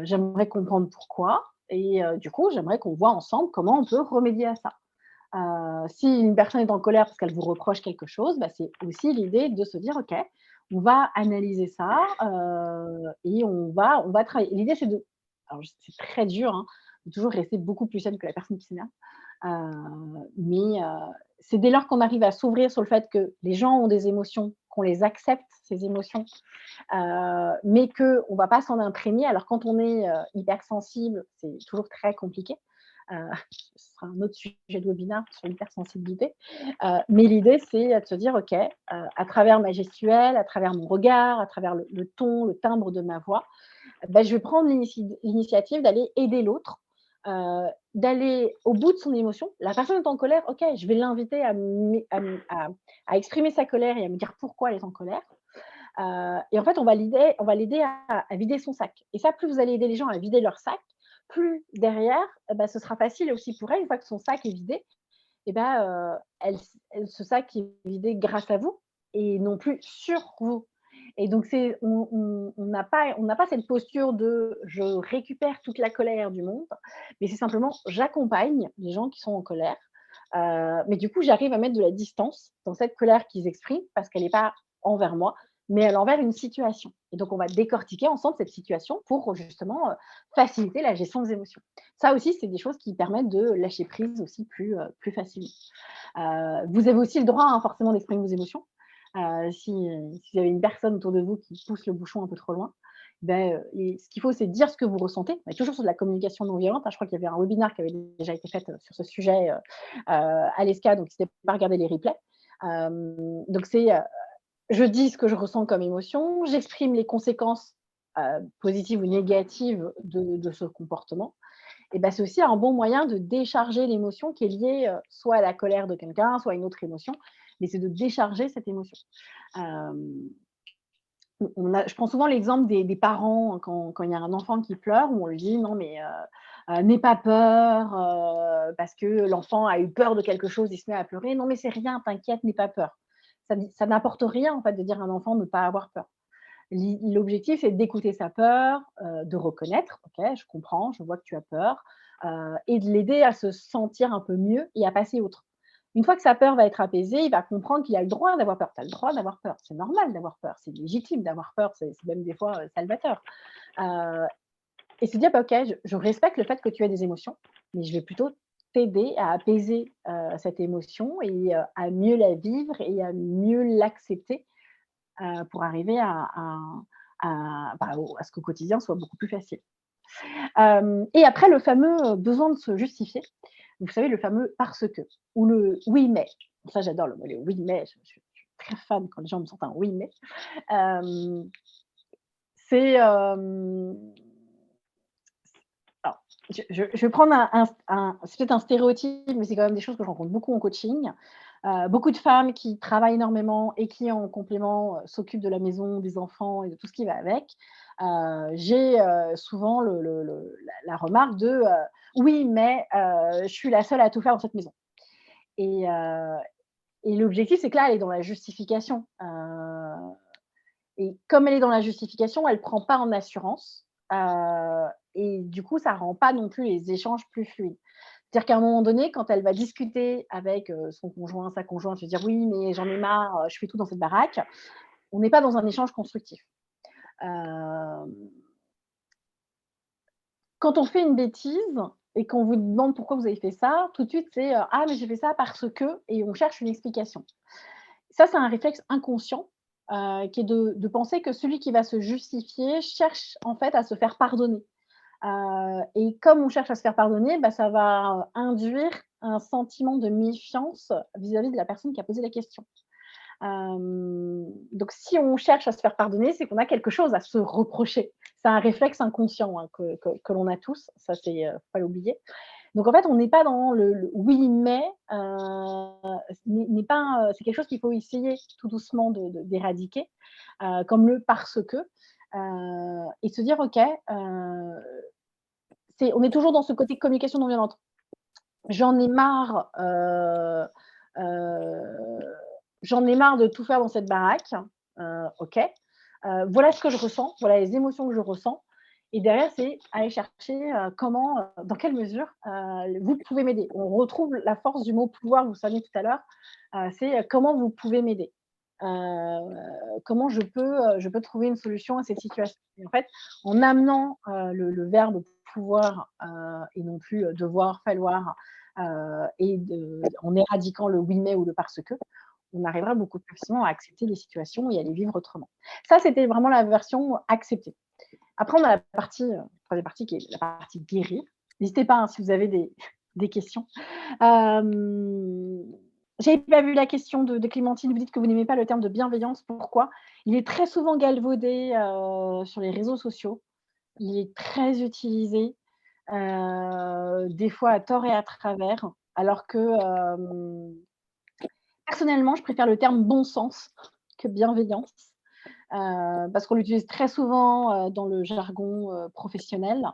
j'aimerais comprendre pourquoi et du coup, j'aimerais qu'on voit ensemble comment on peut remédier à ça». Si une personne est en colère parce qu'elle vous reproche quelque chose, bah, c'est aussi l'idée de se dire: «OK, on va analyser ça, et on va travailler». L'idée, c'est de alors c'est très dur, hein, de toujours rester beaucoup plus saine que la personne qui s'énerve, mais c'est dès lors qu'on arrive à s'ouvrir sur le fait que les gens ont des émotions, qu'on les accepte, ces émotions, mais qu'on ne va pas s'en imprégner. Alors quand on est, hypersensible, c'est toujours très compliqué. Heu, Ce sera un autre sujet de webinaire sur l'hypersensibilité. Mais l'idée, c'est de se dire: «OK, à travers ma gestuelle, à travers mon regard, à travers le ton, le timbre de ma voix, bah, je vais prendre l'initiative d'aller aider l'autre, d'aller au bout de son émotion. La personne est en colère, OK, je vais l'inviter à exprimer sa colère et à me dire pourquoi elle est en colère. Et en fait, on va l'aider à vider son sac et ça, plus vous allez aider les gens à vider leur sac, plus derrière, bah, ce sera facile aussi pour elle, une fois que son sac est vidé et bah, ce sac est vidé grâce à vous et non plus sur vous et donc c'est on n'a pas cette posture de: «Je récupère toute la colère du monde», mais c'est simplement j'accompagne les gens qui sont en colère, mais du coup, j'arrive à mettre de la distance dans cette colère qu'ils expriment parce qu'elle n'est pas envers moi, mais elle est envers une situation et donc on va décortiquer ensemble cette situation pour justement, faciliter la gestion des émotions. Ça aussi, c'est des choses qui permettent de lâcher prise aussi plus facilement. Vous avez aussi le droit, hein, forcément d'exprimer vos émotions. Si vous avez une personne autour de vous qui pousse le bouchon un peu trop loin, ben, et ce qu'il faut, c'est dire ce que vous ressentez. On est toujours sur de la communication non violente, hein. Je crois qu'il y avait un webinaire qui avait déjà été fait, sur ce sujet, à l'ESCA, donc n'hésitez pas à regarder les replays. Donc c'est, je dis ce que je ressens comme émotion, j'exprime les conséquences, positives ou négatives de ce comportement et bah, c'est aussi un bon moyen de décharger l'émotion qui est liée, soit à la colère de quelqu'un, soit à une autre émotion, mais c'est de décharger cette émotion. Hem, je prends souvent l'exemple des parents quand il y a un enfant qui pleure, où on lui dit: «Non mais n'aie pas peur, parce que l'enfant a eu peur de quelque chose, il se met à pleurer. Non mais c'est rien, t'inquiète, n'aie pas peur». Ça n'apporte rien en fait de dire à un enfant de ne pas avoir peur. L'objectif, c'est d'écouter sa peur, de reconnaître: «OK, je comprends, je vois que tu as peur», et de l'aider à se sentir un peu mieux et à passer outre. Une fois que sa peur va être apaisée, il va comprendre qu'il a le droit d'avoir peur. Tu as le droit d'avoir peur, c'est normal d'avoir peur, c'est légitime d'avoir peur, c'est même des fois, salvateur. Heu et se dire: «Bah, OK, je respecte le fait que tu aies des émotions, mais je vais plutôt t'aider à apaiser, cette émotion et à mieux la vivre et à mieux l'accepter, pour arriver à ce qu'au quotidien soit beaucoup plus facile». Et après le fameux, besoin de se justifier, vous savez le fameux «parce que» ou le «oui mais». Ça j'adore le «oui mais», je suis très fan quand les gens me sortent un «oui mais». Hem, c'est, alors je vais prendre c'est peut-être un stéréotype, mais c'est quand même des choses que je rencontre beaucoup en coaching. Beaucoup de femmes qui travaillent énormément et qui en complément, s'occupent de la maison, des enfants et de tout ce qui va avec. J'ai, souvent la remarque de, «Oui, mais je suis la seule à tout faire dans cette maison» et heu et l'objectif, c'est que là, elle est dans la justification, et comme elle est dans la justification, elle prend pas en assurance, et du coup, ça rend pas non plus les échanges plus fluides. C'est-à-dire qu'à un moment donné, quand elle va discuter avec, son conjoint, sa conjointe, se dire: «Oui, mais j'en ai marre, je fais tout dans cette baraque», on n'est pas dans un échange constructif. Hem, Quand on fait une bêtise et qu'on vous demande pourquoi vous avez fait ça, tout de suite c'est, «Ah mais j'ai fait ça parce que» et on cherche une explication. Ça, c'est un réflexe inconscient, qui est de penser que celui qui va se justifier cherche en fait à se faire pardonner. Et comme on cherche à se faire pardonner, bah, ça va induire un sentiment de méfiance vis-à-vis de la personne qui a posé la question. Donc si on cherche à se faire pardonner, c'est qu'on a quelque chose à se reprocher. C'est un réflexe inconscient, hein, que l'on a tous, ça c'est, faut pas l'oublier. Donc en fait, on n'est pas dans le «oui mais», n'est pas, c'est quelque chose qu'il faut essayer tout doucement d'éradiquer, comme le «parce que», et se dire: «OK, on est toujours dans ce côté communication non violente. J'en ai marre, heu, j'en ai marre de tout faire dans cette baraque, OK. Voilà ce que je ressens, voilà les émotions que je ressens et derrière, c'est aller chercher, comment, dans quelle mesure, vous pouvez m'aider. On retrouve la force du mot pouvoir, vous savez tout à l'heure, c'est, comment vous pouvez m'aider? Comment je peux trouver une solution à cette situation? Et en fait, en amenant, le verbe pouvoir, et non plus, devoir, falloir, en éradiquant le oui mais ou le parce que, on arrivera beaucoup plus facilement à accepter les situations et à les vivre autrement. Ça, c'était vraiment la version accepter. Après, on a la partie, 3e partie qui est la partie guérir. N'hésitez pas, hein, si vous avez des questions. Hem, J'avais pas vu la question de Clémentine. Vous dites que vous n'aimez pas le terme de bienveillance. Pourquoi? Il est très souvent galvaudé, sur les réseaux sociaux. Il est très utilisé, des fois à tort et à travers, alors que, personnellement, je préfère le terme bon sens que bienveillance, parce qu'on l'utilise très souvent, dans le jargon, professionnel,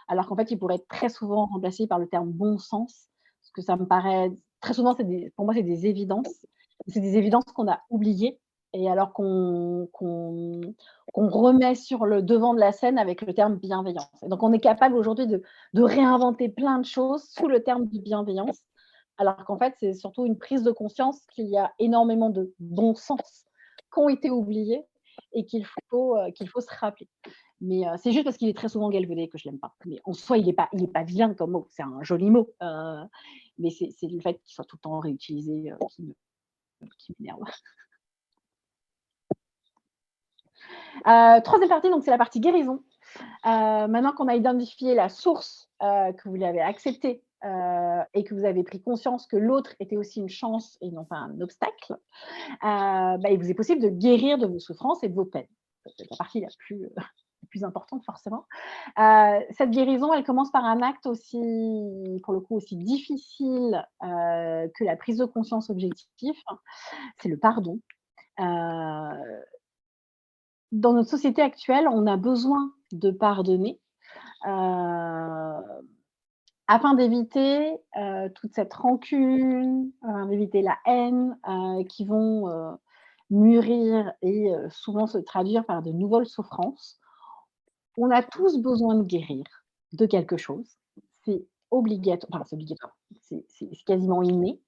alors qu'en fait, il pourrait être très souvent remplacé par le terme bon sens, parce que ça me paraît très souvent, pour moi, c'est des évidences. C'est des évidences qu'on a oubliées et alors qu'on remet sur le devant de la scène avec le terme bienveillance. Et donc on est capable aujourd'hui de réinventer plein de choses sous le terme de bienveillance, alors qu'en fait, c'est surtout une prise de conscience qu'il y a énormément de bon sens qui ont été oubliés et qu'il faut se rappeler. Mais c'est juste parce qu'il est très souvent galvaudé que je l'aime pas. Mais en soi, il est pas vilain comme mot, c'est un joli mot, mais c'est le fait qu'il soit tout le temps réutilisé, qui m'énerve. 3e partie, donc c'est la partie guérison. Maintenant qu'on a identifié la source, que vous l'avez acceptée, et que vous avez pris conscience que l'autre était aussi une chance et non pas un obstacle, bah, il vous est possible de guérir de vos souffrances et de vos peines. C'est la partie la plus importante forcément. Cette guérison, elle commence par un acte aussi, pour le coup, aussi difficile, que la prise de conscience objective, c'est le pardon. Heu, dans notre société actuelle, on a besoin de pardonner, heu, afin d'éviter, toute cette rancune, d'éviter la haine, qui vont, mûrir et souvent se traduire par de nouvelles souffrances. On a tous besoin de guérir de quelque chose. C'est obligatoire, enfin, c'est obligatoire, c'est quasiment inné.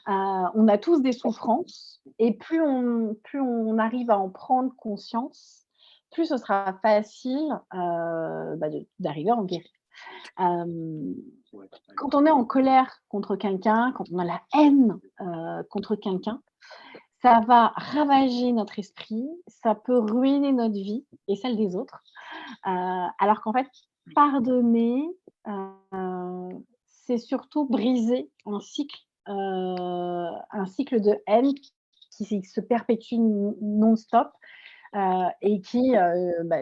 On a tous des souffrances et plus on arrive à en prendre conscience, plus ce sera facile, d'arriver à en guérir. Hem, Quand on est en colère contre quelqu'un, quand on a la haine, contre quelqu'un, ça va ravager notre esprit, ça peut ruiner notre vie et celle des autres. Alors qu'en fait, pardonner, c'est surtout briser un cycle de haine qui se perpétue non-stop, et qui,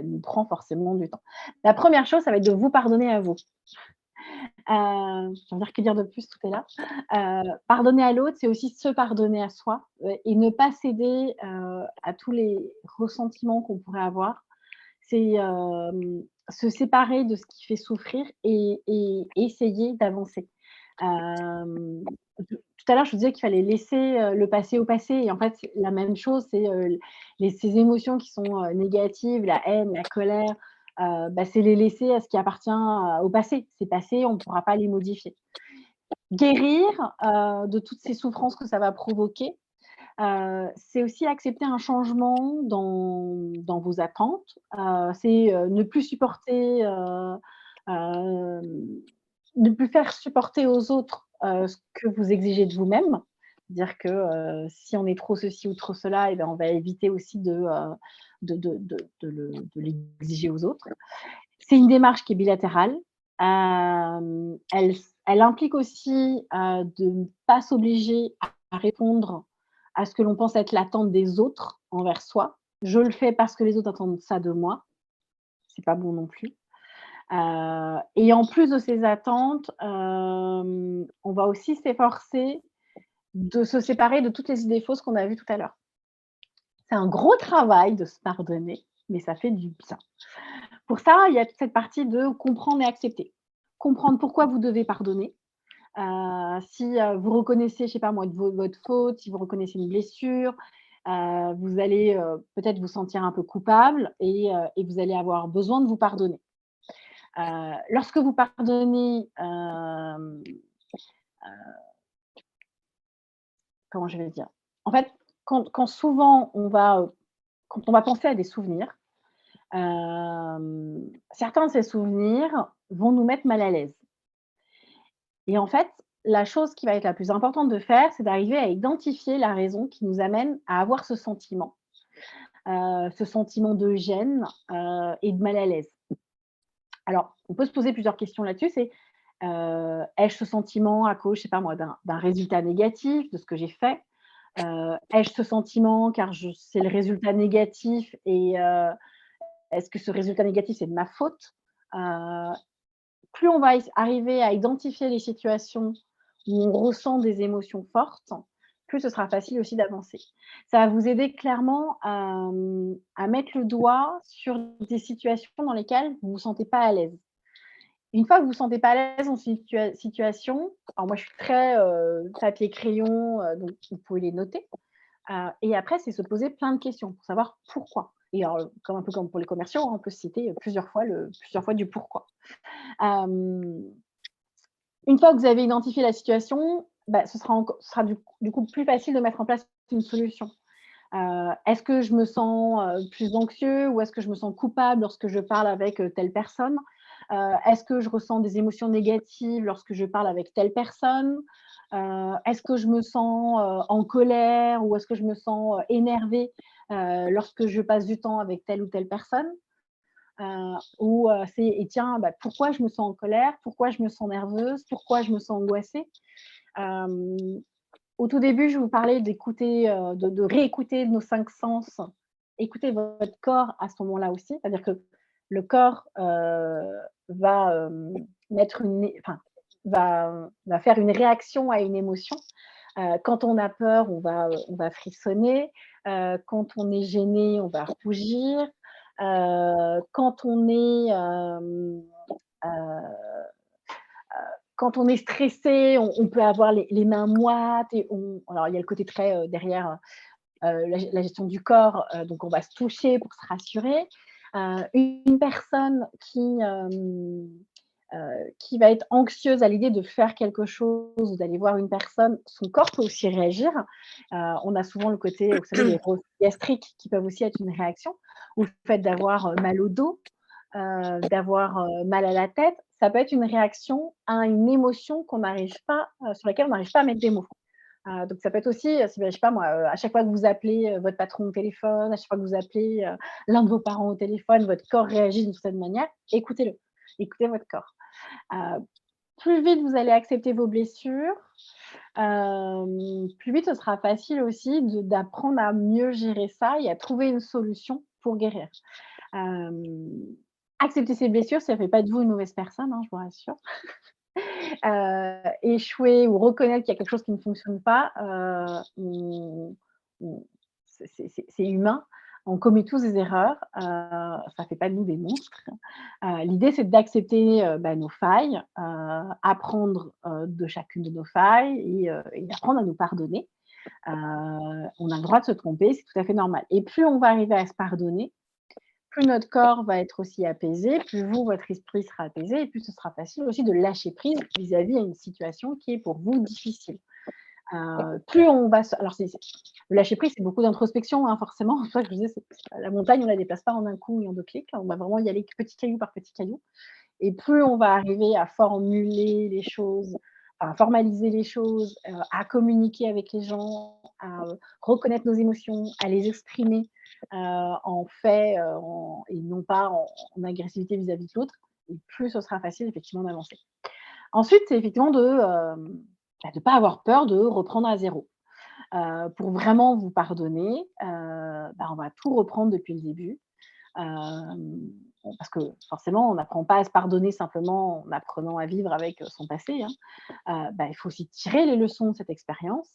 nous prend forcément du temps. La première chose, ça va être de vous pardonner à vous. Je veux dire, que dire de plus? Tout est là. Pardonner à l'autre, c'est aussi se pardonner à soi, et ne pas céder, à tous les ressentiments qu'on pourrait avoir. C'est, se séparer de ce qui fait souffrir et essayer d'avancer. Tout à l'heure, je vous disais qu'il fallait laisser, le passé au passé et en fait, c'est la même chose, c'est, ces émotions qui sont, négatives, la haine, la colère, c'est les laisser à ce qui appartient, au passé. C'est passé, on ne pourra pas les modifier. Guérir, de toutes ces souffrances que ça va provoquer, c'est aussi accepter un changement dans vos attentes. C'est, hem, ne plus faire supporter aux autres, ce que vous exigez de vous-même. Dire que, si on est trop ceci ou trop cela et ben, on va éviter aussi de l'exiger aux autres. C'est une démarche qui est bilatérale. Elle implique aussi, de ne pas s'obliger à répondre à ce que l'on pense être l'attente des autres envers soi. Je le fais parce que les autres attendent ça de moi, c'est pas bon non plus. Et en plus de ces attentes, on va aussi s'efforcer de se séparer de toutes les idées fausses qu'on a vues tout à l'heure. C'est un gros travail de se pardonner, mais ça fait du bien. Pour ça, il y a toute cette partie de comprendre et accepter. Comprendre pourquoi vous devez pardonner. Si, vous reconnaissez, je sais pas moi, votre faute, si vous reconnaissez une blessure, vous allez, peut-être vous sentir un peu coupable et vous allez avoir besoin de vous pardonner. Lorsque vous pardonnez, comment je vais dire? En fait, quand souvent quand on va penser à des souvenirs, certains de ces souvenirs vont nous mettre mal à l'aise. Et en fait, la chose qui va être la plus importante de faire, c'est d'arriver à identifier la raison qui nous amène à avoir ce sentiment de gêne, et de mal à l'aise. Alors, on peut se poser plusieurs questions là-dessus, c'est, ai-je ce sentiment à cause, je sais pas moi, d'un résultat négatif, de ce que j'ai fait? Ai-je ce sentiment car c'est le résultat négatif et est-ce que ce résultat négatif, c'est de ma faute? Heu, Plus on va arriver à identifier les situations où on ressent des émotions fortes, plus ce sera facile aussi d'avancer. Ça va vous aider clairement à mettre le doigt sur des situations dans lesquelles vous ne vous sentez pas à l'aise. Une fois que vous vous sentez pas à l'aise en situation, alors moi je suis très, papier crayon, donc vous pouvez les noter. Et après, c'est se poser plein de questions pour savoir pourquoi. Et alors, comme un peu comme pour les commerciaux, hein, on peut citer plusieurs fois du pourquoi. Hem, une fois que vous avez identifié la situation, ce sera du coup plus facile de mettre en place une solution. Est-ce que je me sens, plus anxieux ou est-ce que je me sens coupable lorsque je parle avec, telle personne? Est-ce que je ressens des émotions négatives lorsque je parle avec telle personne? Est-ce que je me sens, en colère ou est-ce que je me sens, énervée, lorsque je passe du temps avec telle ou telle personne? Ou, c'est et tiens, pourquoi je me sens en colère? Pourquoi je me sens nerveuse? Pourquoi je me sens angoissée? Hem, Au tout début, je vous parlais d'écouter, de réécouter nos 5 sens. Écoutez votre corps à ce moment-là aussi, c'est-à-dire que le corps, va, mettre une é enfin, va faire une réaction à une émotion. Quand on a peur, on va frissonner, quand on est gêné, on va rougir, quand on est, quand on est stressé, on peut avoir les mains moites et alors il y a le côté très, derrière, la gestion du corps, donc on va se toucher pour se rassurer. Une personne qui va être anxieuse à l'idée de faire quelque chose ou d'aller voir une personne, son corps peut aussi réagir. On a souvent le côté, vous savez, les rosées gastriques qui peuvent aussi être une réaction, ou le fait d'avoir mal au dos, d'avoir mal à la tête, ça peut être une réaction à une émotion qu'on n'arrive pas, sur laquelle on n'arrive pas à mettre des mots. Donc ça peut être aussi, si, bah, je sais pas moi, à chaque fois que vous appelez votre patron au téléphone, à chaque fois que vous appelez l'un de vos parents au téléphone, votre corps réagit d'une certaine manière, écoutez-le, écoutez votre corps. Heu, Plus vite vous allez accepter vos blessures, plus vite ce sera facile aussi d'apprendre à mieux gérer ça et à trouver une solution pour guérir. Hem, Accepter ses blessures, ça ne fait pas de vous une mauvaise personne, hein, je vous rassure. Échouer ou reconnaître qu'il y a quelque chose qui ne fonctionne pas, on c'est humain. On commet tous des erreurs, ça fait pas de nous des monstres. L'idée, c'est d'accepter, nos failles, apprendre, de chacune de nos failles et apprendre à nous pardonner. On a le droit de se tromper, c'est tout à fait normal et plus on va arriver à se pardonner, plus notre corps va être aussi apaisé, plus vous, votre esprit sera apaisé et plus ce sera facile aussi de lâcher prise vis-à-vis d'une situation qui est pour vous difficile. Plus on va se alors le lâcher prise, c'est beaucoup d'introspection, hein, forcément. C'est pour ça que je vous disais, c'est la montagne, on ne la déplace pas en un coup et en 2 clics. On va vraiment y aller petit caillou par petit caillou et plus on va arriver à formuler les choses, à formaliser les choses, à communiquer avec les gens, à reconnaître nos émotions, à les exprimer, en fait, et non pas en agressivité vis-à-vis de l'autre et plus ce sera facile effectivement d'avancer. Ensuite, c'est effectivement de pas avoir peur de reprendre à zéro. Pour vraiment vous pardonner, on va tout reprendre depuis le début. Parce que forcément, on n'apprend pas à se pardonner simplement en apprenant à vivre avec son passé, hein. Il faut aussi tirer les leçons de cette expérience.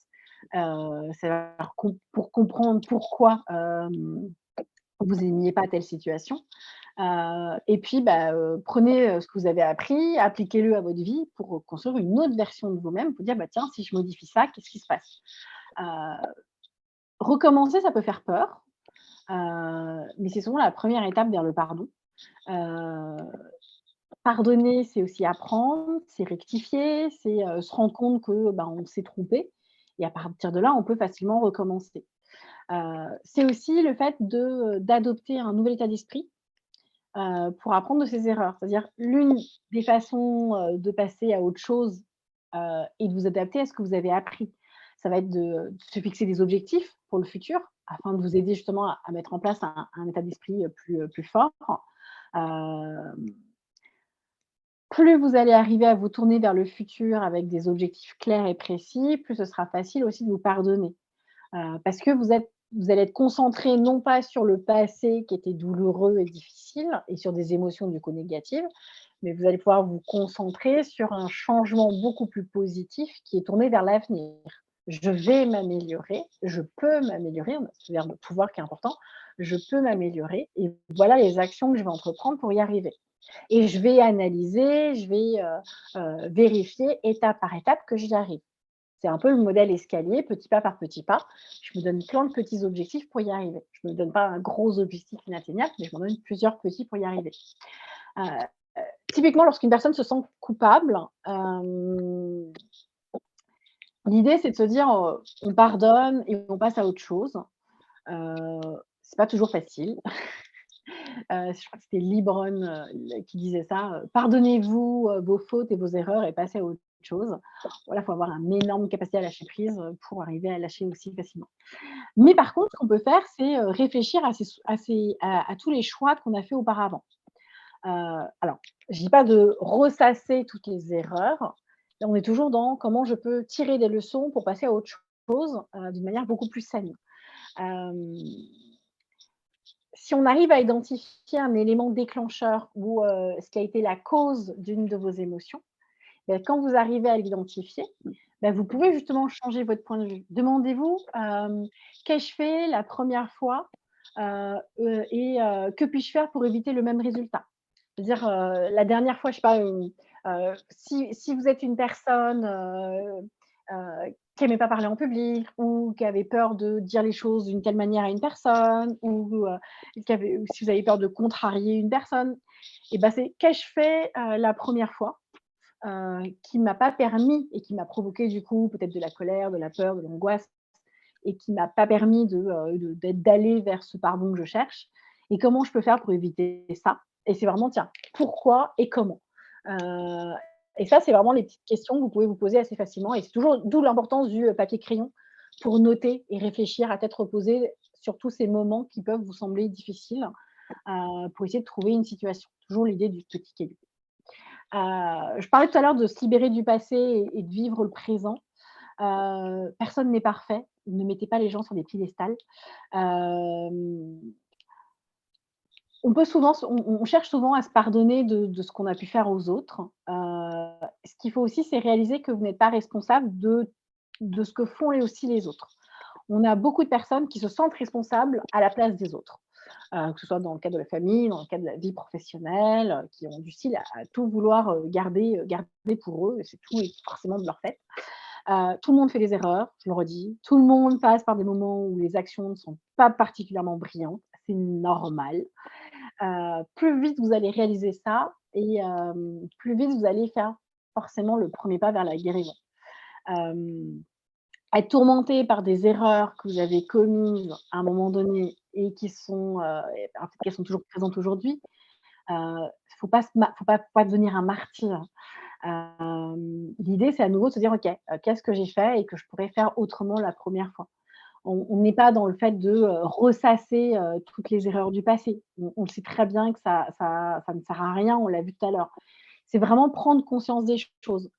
Savoir pour comprendre pourquoi vous n'aimiez pas telle situation. Et puis, prenez ce que vous avez appris, appliquez-le à votre vie pour construire une autre version de vous-même, pour dire bah, tiens, si je modifie ça, qu'est-ce qui se passe. Euh, Recommencer, ça peut faire peur, mais c'est souvent la première étape vers le pardon. Heu, Pardonner, c'est aussi apprendre, c'est rectifier, c'est, se rendre compte que, on s'est trompé et à partir de là, on peut facilement recommencer. C'est aussi le fait d'adopter un nouvel état d'esprit, pour apprendre de ses erreurs. C'est-à-dire l'une des façons, de passer à autre chose, et de vous adapter à ce que vous avez appris. Ça va être de se fixer des objectifs pour le futur, afin de vous aider justement à mettre en place un état d'esprit, plus fort. Hem Plus vous allez arriver à vous tourner vers le futur avec des objectifs clairs et précis, plus ce sera facile aussi de vous pardonner. Parce que vous allez être concentré non pas sur le passé qui était douloureux et difficile et sur des émotions du coup négatives, mais vous allez pouvoir vous concentrer sur un changement beaucoup plus positif qui est tourné vers l'avenir. Je vais m'améliorer, je peux m'améliorer, on a ce verbe pouvoir qui est important, je peux m'améliorer et voilà les actions que je vais entreprendre pour y arriver. Et je vais analyser, je vais, vérifier étape par étape que j'y arrive. C'est un peu le modèle escalier, petit pas par petit pas. Je me donne plein de petits objectifs pour y arriver. Je ne me donne pas un gros objectif inatteignable, mais je m'en donne plusieurs petits pour y arriver. Heu, Typiquement, lorsqu'une personne se sent coupable, l'idée c'est de se dire, on pardonne et on passe à autre chose. Heu, c'est pas toujours facile. Je crois que c'était Libron, qui disait ça, «Pardonnez-vous, vos fautes et vos erreurs et passez à autre chose». Voilà, il faut avoir une énorme capacité à lâcher prise, pour arriver à lâcher aussi facilement. Mais par contre, ce qu'on peut faire, c'est, réfléchir à tous les choix qu'on a fait auparavant. Alors, je dis pas de ressasser toutes les erreurs. Là, on est toujours dans comment je peux tirer des leçons pour passer à autre chose, d'une manière beaucoup plus saine. Hem Si on arrive à identifier un élément déclencheur ou ce qui a été la cause d'une de vos émotions, quand vous arrivez à l'identifier, vous pouvez justement changer votre point de vue. Demandez-vous, «Qu'ai-je fait la première fois, que puis-je faire pour éviter le même résultat?» C'est-à-dire, la dernière fois, je sais pas, si vous êtes une personne, qui n'aimait pas parler en public ou qui avait peur de dire les choses d'une telle manière à une personne ou si vous avez peur de contrarier une personne et ben c'est qu'ai-je fait, la première fois, qui m'a pas permis et qui m'a provoqué du coup peut-être de la colère, de la peur, de l'angoisse et qui m'a pas permis d'aller vers ce pardon que je cherche et comment je peux faire pour éviter ça? Et c'est vraiment tiens, pourquoi et comment? Heu et ça, c'est vraiment les petites questions que vous pouvez vous poser assez facilement et c'est toujours d'où l'importance du, papier crayon pour noter et réfléchir à tête reposée sur tous ces moments qui peuvent vous sembler difficiles, pour essayer de trouver une situation. Toujours l'idée du petit caillou. Je parlais tout à l'heure de se libérer du passé et de vivre le présent. Personne n'est parfait. Ne mettez pas les gens sur des piédestals. Hem, on peut souvent on cherche souvent à se pardonner de ce qu'on a pu faire aux autres. Ce qu'il faut aussi, c'est réaliser que vous n'êtes pas responsable de ce que font aussi les autres. On a beaucoup de personnes qui se sentent responsables à la place des autres, que ce soit dans le cadre de la famille, dans le cadre de la vie professionnelle, qui ont du style à tout vouloir, garder pour eux et c'est tout est forcément de leur fait. Tout le monde fait des erreurs, je le redis. Tout le monde passe par des moments où les actions ne sont pas particulièrement brillantes. C'est normal. Plus vite vous allez réaliser ça et plus vite vous allez faire forcément le premier pas vers la guérison. Hem, être tourmenté par des erreurs que vous avez commises à un moment donné et qui sont, et peut-être qu'elles sont toujours présentes aujourd'hui, faut pas devenir un martyr. L'idée, c'est à nouveau de se dire: «OK, qu'est-ce que j'ai fait et que je pourrais faire autrement la première fois?» On n'est pas dans le fait de, ressasser, toutes les erreurs du passé. On sait très bien que ça ne sert à rien, on l'a vu tout à l'heure. C'est vraiment prendre conscience des choses.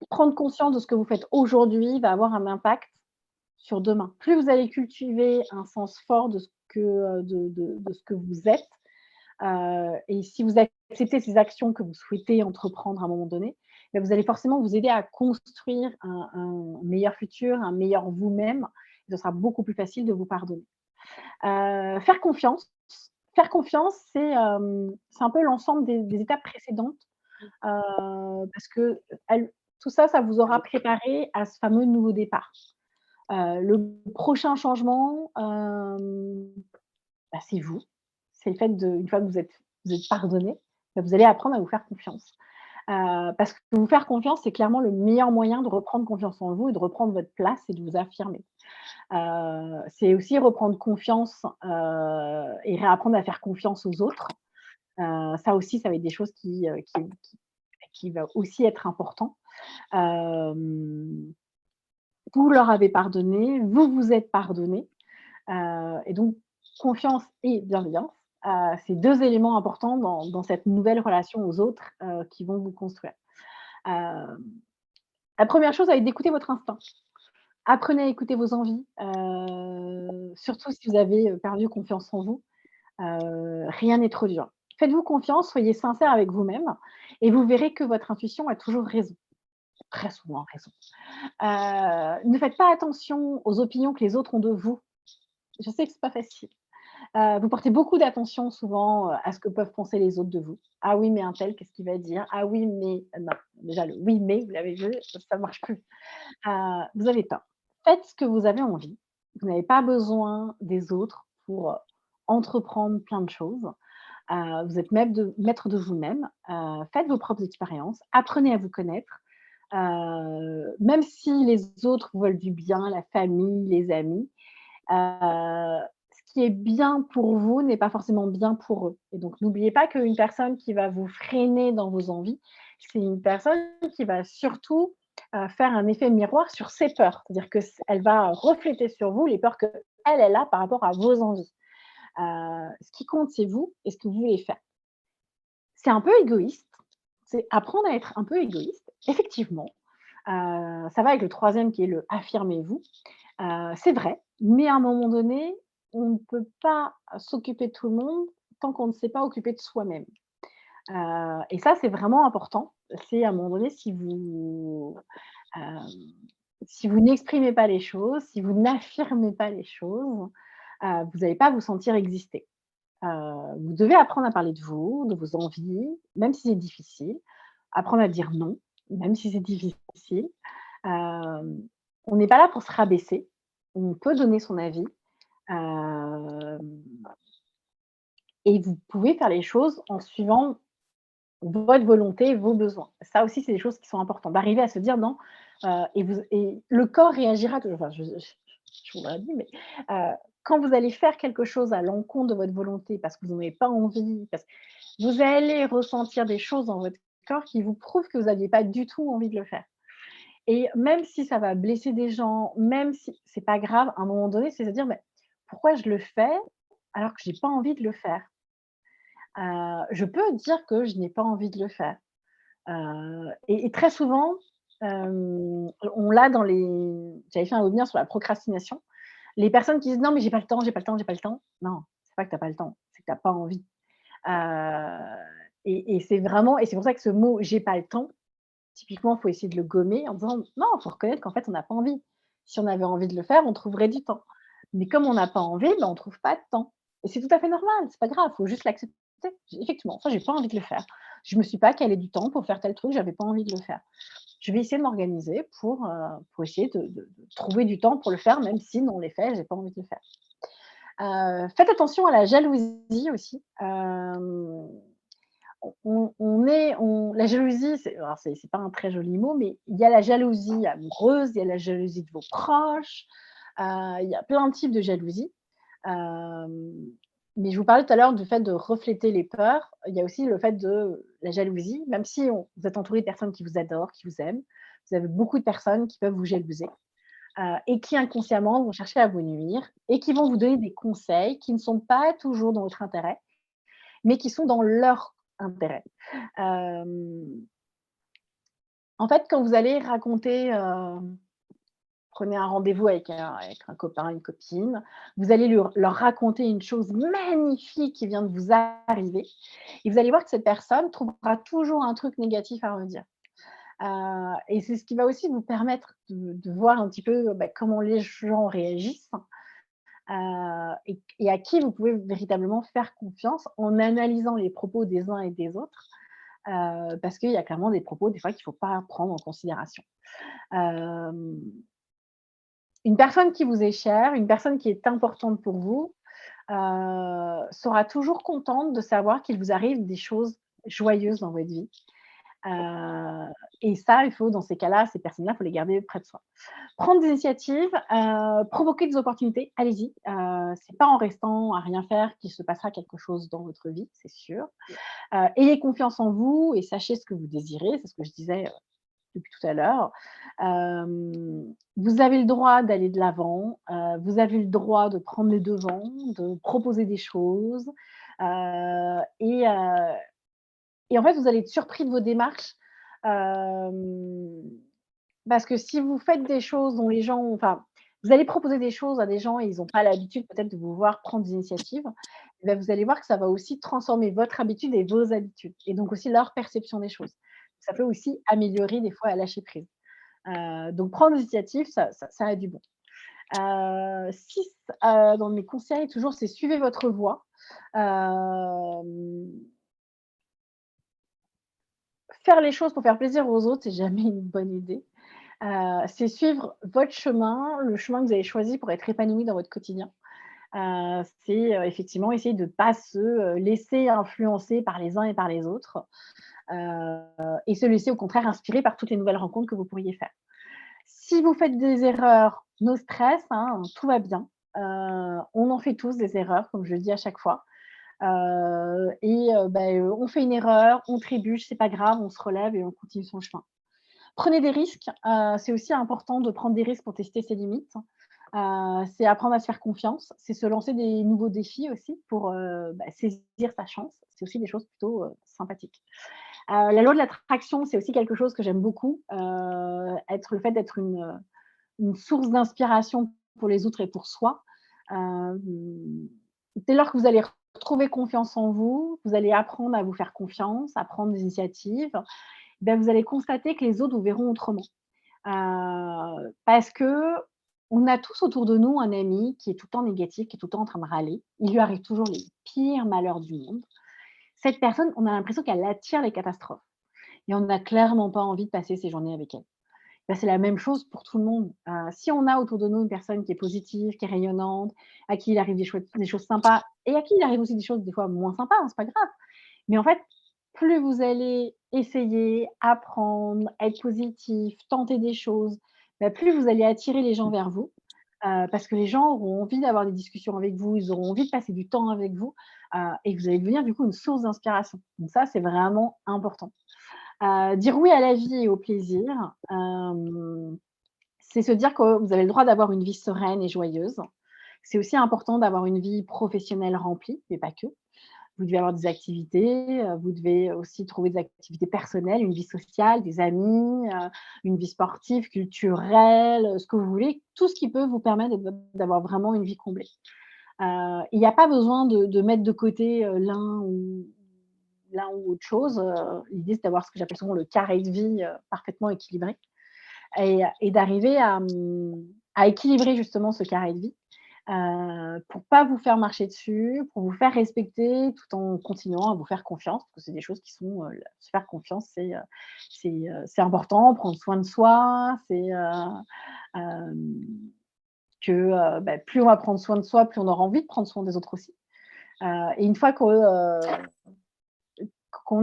Prendre conscience de ce que vous faites aujourd'hui va avoir un impact sur demain. Plus vous allez cultiver un sens fort de ce que vous êtes, et si vous acceptez ces actions que vous souhaitez entreprendre à un moment donné, bah, vous allez forcément vous aider à construire un meilleur futur, un meilleur vous-même. Ce sera beaucoup plus facile de vous pardonner. Faire confiance. Faire confiance, c'est un peu l'ensemble des étapes précédentes, parce que tout ça, ça vous aura préparé à ce fameux nouveau départ. Le prochain changement, bah, c'est vous. C'est le fait une fois que vous êtes pardonné, bah, vous allez apprendre à vous faire confiance. Parce que vous faire confiance, c'est clairement le meilleur moyen de reprendre confiance en vous et de reprendre votre place et de vous affirmer. C'est aussi reprendre confiance, et réapprendre à faire confiance aux autres. Ça aussi, ça va être des choses qui va aussi être important. Hem, vous leur avez pardonné, vous vous êtes pardonné. Et donc confiance et bienveillance, c'est 2 éléments importants dans cette nouvelle relation aux autres, qui vont vous construire. Hem, la première chose, ça va être d'écouter votre instinct. Apprenez à écouter vos envies, surtout si vous avez, perdu confiance en vous, rien n'est trop dur. Faites-vous confiance, soyez sincère avec vous-même et vous verrez que votre intuition a toujours raison, très souvent raison. Ne faites pas attention aux opinions que les autres ont de vous. Je sais que c'est pas facile. Vous portez beaucoup d'attention souvent, à ce que peuvent penser les autres de vous. «Ah oui, mais untel, qu'est-ce qu'il va dire? Ah oui, mais» non, déjà le «oui, mais», vous l'avez vu, ça ne marche plus. Vous avez tort. Faites ce que vous avez envie. Vous n'avez pas besoin des autres pour, entreprendre plein de choses. Vous êtes maître de vous-même. Faites vos propres expériences, apprenez à vous connaître. Même si les autres vous veulent du bien, la famille, les amis, ce qui est bien pour vous n'est pas forcément bien pour eux et donc n'oubliez pas qu'une personne qui va vous freiner dans vos envies, c'est une personne qui va surtout, faire un effet miroir sur ses peurs. C'est-à-dire que elle va refléter sur vous les peurs qu'elle, elle a par rapport à vos envies. Ce qui compte, c'est vous et ce que vous voulez faire. C'est un peu égoïste, c'est apprendre à être un peu égoïste, effectivement. Ça va avec le troisième qui est le «affirmez-vous». C'est vrai, mais à un moment donné, on ne peut pas s'occuper de tout le monde tant qu'on ne s'est pas occupé de soi-même. Et ça, c'est vraiment important. C'est à un moment donné, hem, si vous n'exprimez pas les choses, si vous n'affirmez pas les choses, vous n'allez pas vous sentir exister. Vous devez apprendre à parler de vous, de vos envies, même si c'est difficile. Apprendre à dire non, même si c'est difficile. Hem, on n'est pas là pour se rabaisser. On peut donner son avis, hem et vous pouvez faire les choses en suivant votre volonté, vos besoins. Ça aussi, c'est des choses qui sont importantes, d'arriver à se dire: «Non», et le corps réagira toujours. Enfin, je vous l'ai dit, mais quand vous allez faire quelque chose à l'encontre de votre volonté parce que vous n'en avez pas envie, parce vous allez ressentir des choses dans votre corps qui vous prouvent que vous n'aviez pas du tout envie de le faire. Et même si ça va blesser des gens, même si c'est pas grave, à un moment donné, c'est de se dire: «Mais pourquoi je le fais alors que j'ai pas envie de le faire?» Je peux dire que je n'ai pas envie de le faire. Et très souvent, on l'a dans les j'avais fait un webinaire sur la procrastination. Les personnes qui disent: «Non, mais j'ai pas le temps, j'ai pas le temps, j'ai pas le temps». Non, c'est pas que tu as pas le temps, c'est que tu as pas envie. Heu et c'est vraiment et c'est pour ça que ce mot «j'ai pas le temps», typiquement, il faut essayer de le gommer en disant: «Non, il faut reconnaître qu'en fait, on n'a pas envie. Si on avait envie de le faire, on trouverait du temps. Mais comme on n'a pas envie, ben, on trouve pas de temps» et c'est tout à fait normal, c'est pas grave, il faut juste l'accepter. Effectivement, ça, j'ai pas envie de le faire. Je me suis pas calé du temps pour faire tel truc, j'avais pas envie de le faire. Je vais essayer de m'organiser pour essayer de trouver du temps pour le faire, même si dans les faits, j'ai pas envie de le faire. Faites attention à la jalousie aussi. La jalousie, c'est pas un très joli mot, mais il y a la jalousie amoureuse, il y a la jalousie de vos proches, il y a plein de types de jalousie. Hem, mais je vous parlais tout à l'heure du fait de refléter les peurs. Il y a aussi le fait de la jalousie, même si vous êtes entouré de personnes qui vous adorent, qui vous aiment, vous avez beaucoup de personnes qui peuvent vous jalouser, et qui inconsciemment vont chercher à vous nuire et qui vont vous donner des conseils qui ne sont pas toujours dans votre intérêt, mais qui sont dans leur intérêt. Hem, en fait, quand vous allez raconter, prenez un rendez-vous avec un copain, une copine, vous allez leur raconter une chose magnifique qui vient de vous arriver et vous allez voir que cette personne trouvera toujours un truc négatif à redire. Et c'est ce qui va aussi vous permettre de voir un petit peu, bah, comment les gens réagissent, et à qui vous pouvez véritablement faire confiance en analysant les propos des uns et des autres, parce qu'il y a clairement des propos, des fois, qu'il ne faut pas prendre en considération. Hem, une personne qui vous est chère, une personne qui est importante pour vous, sera toujours contente de savoir qu'il vous arrive des choses joyeuses dans votre vie. Heu et ça, il faut dans ces cas-là, ces personnes-là, il faut les garder près de soi. Prendre des initiatives, provoquer des opportunités, allez-y. C'est pas en restant à rien faire qu'il se passera quelque chose dans votre vie, c'est sûr. Ayez confiance en vous et sachez ce que vous désirez, c'est ce que je disais, depuis tout à l'heure. Vous avez le droit d'aller de l'avant, vous avez le droit de prendre les devants, de proposer des choses, heu et heu et en fait, vous allez être surpris de vos démarches, hem, parce que si vous faites des choses dont les gens enfin, vous allez proposer des choses à des gens et ils n'ont pas l'habitude peut-être de vous voir prendre des initiatives, et bah, vous allez voir que ça va aussi transformer votre habitude et vos habitudes et donc aussi leur perception des choses. Ça peut aussi améliorer des fois à lâcher prise. Donc prendre des initiatives, ça a du bon. 6, dans mes conseils toujours, c'est suivez votre voix. Hem, faire les choses pour faire plaisir aux autres, c'est jamais une bonne idée. C'est suivre votre chemin, le chemin que vous avez choisi pour être épanoui dans votre quotidien. C'est, effectivement essayer de ne pas se, laisser influencer par les uns et par les autres, heu et se laisser au contraire inspirer par toutes les nouvelles rencontres que vous pourriez faire. Si vous faites des erreurs, no stress, hein, tout va bien. On en fait tous des erreurs, comme je le dis à chaque fois. On fait une erreur, on trébuche, c'est pas grave, on se relève et on continue son chemin. Prenez des risques, c'est aussi important de prendre des risques pour tester ses limites. C'est apprendre à se faire confiance, c'est se lancer des nouveaux défis aussi pour, saisir sa chance. C'est aussi des choses plutôt, sympathiques. La loi de l'attraction, c'est aussi quelque chose que j'aime beaucoup, être le fait d'être une source d'inspiration pour les autres et pour soi. Hem, dès lors que vous allez retrouver confiance en vous, vous allez apprendre à vous faire confiance, à prendre des initiatives, ben vous allez constater que les autres vous verront autrement. Parce qu'on a tous autour de nous un ami qui est tout le temps négatif, qui est tout le temps en train de râler. Il lui arrive toujours les pires malheurs du monde. Cette personne, on a l'impression qu'elle attire les catastrophes et on n'a clairement pas envie de passer ses journées avec elle. bah, c'est la même chose pour tout le monde. Si on a autour de nous une personne qui est positive, qui est rayonnante, à qui il arrive des choses sympas et à qui il arrive aussi des choses des fois moins sympas, hein, c'est pas grave. Mais en fait, plus vous allez essayer, apprendre, être positif, tenter des choses, bah, plus vous allez attirer les gens vers vous, parce que les gens auront envie d'avoir des discussions avec vous, ils auront envie de passer du temps avec vous, et vous allez devenir du coup une source d'inspiration. Donc ça, c'est vraiment important. Dire oui à la vie et au plaisir, c'est se dire que vous avez le droit d'avoir une vie sereine et joyeuse. C'est aussi important d'avoir une vie professionnelle remplie, mais pas que. Vous devez avoir des activités, vous devez aussi trouver des activités personnelles, une vie sociale, des amis, une vie sportive, culturelle, ce que vous voulez, tout ce qui peut vous permettre d'avoir vraiment une vie comblée. Il n'y a pas besoin de mettre de côté, l'un ou autre chose, l'idée c'est d'avoir ce que j'appelle souvent le carré de vie, parfaitement équilibré et d'arriver à équilibrer justement ce carré de vie, pour pas vous faire marcher dessus, pour vous faire respecter tout en continuant à vous faire confiance, parce que c'est des choses qui sont, se faire confiance, c'est important, prendre soin de soi, hem, que, bah, plus on va prendre soin de soi, plus on aura envie de prendre soin des autres aussi, et une fois qu'on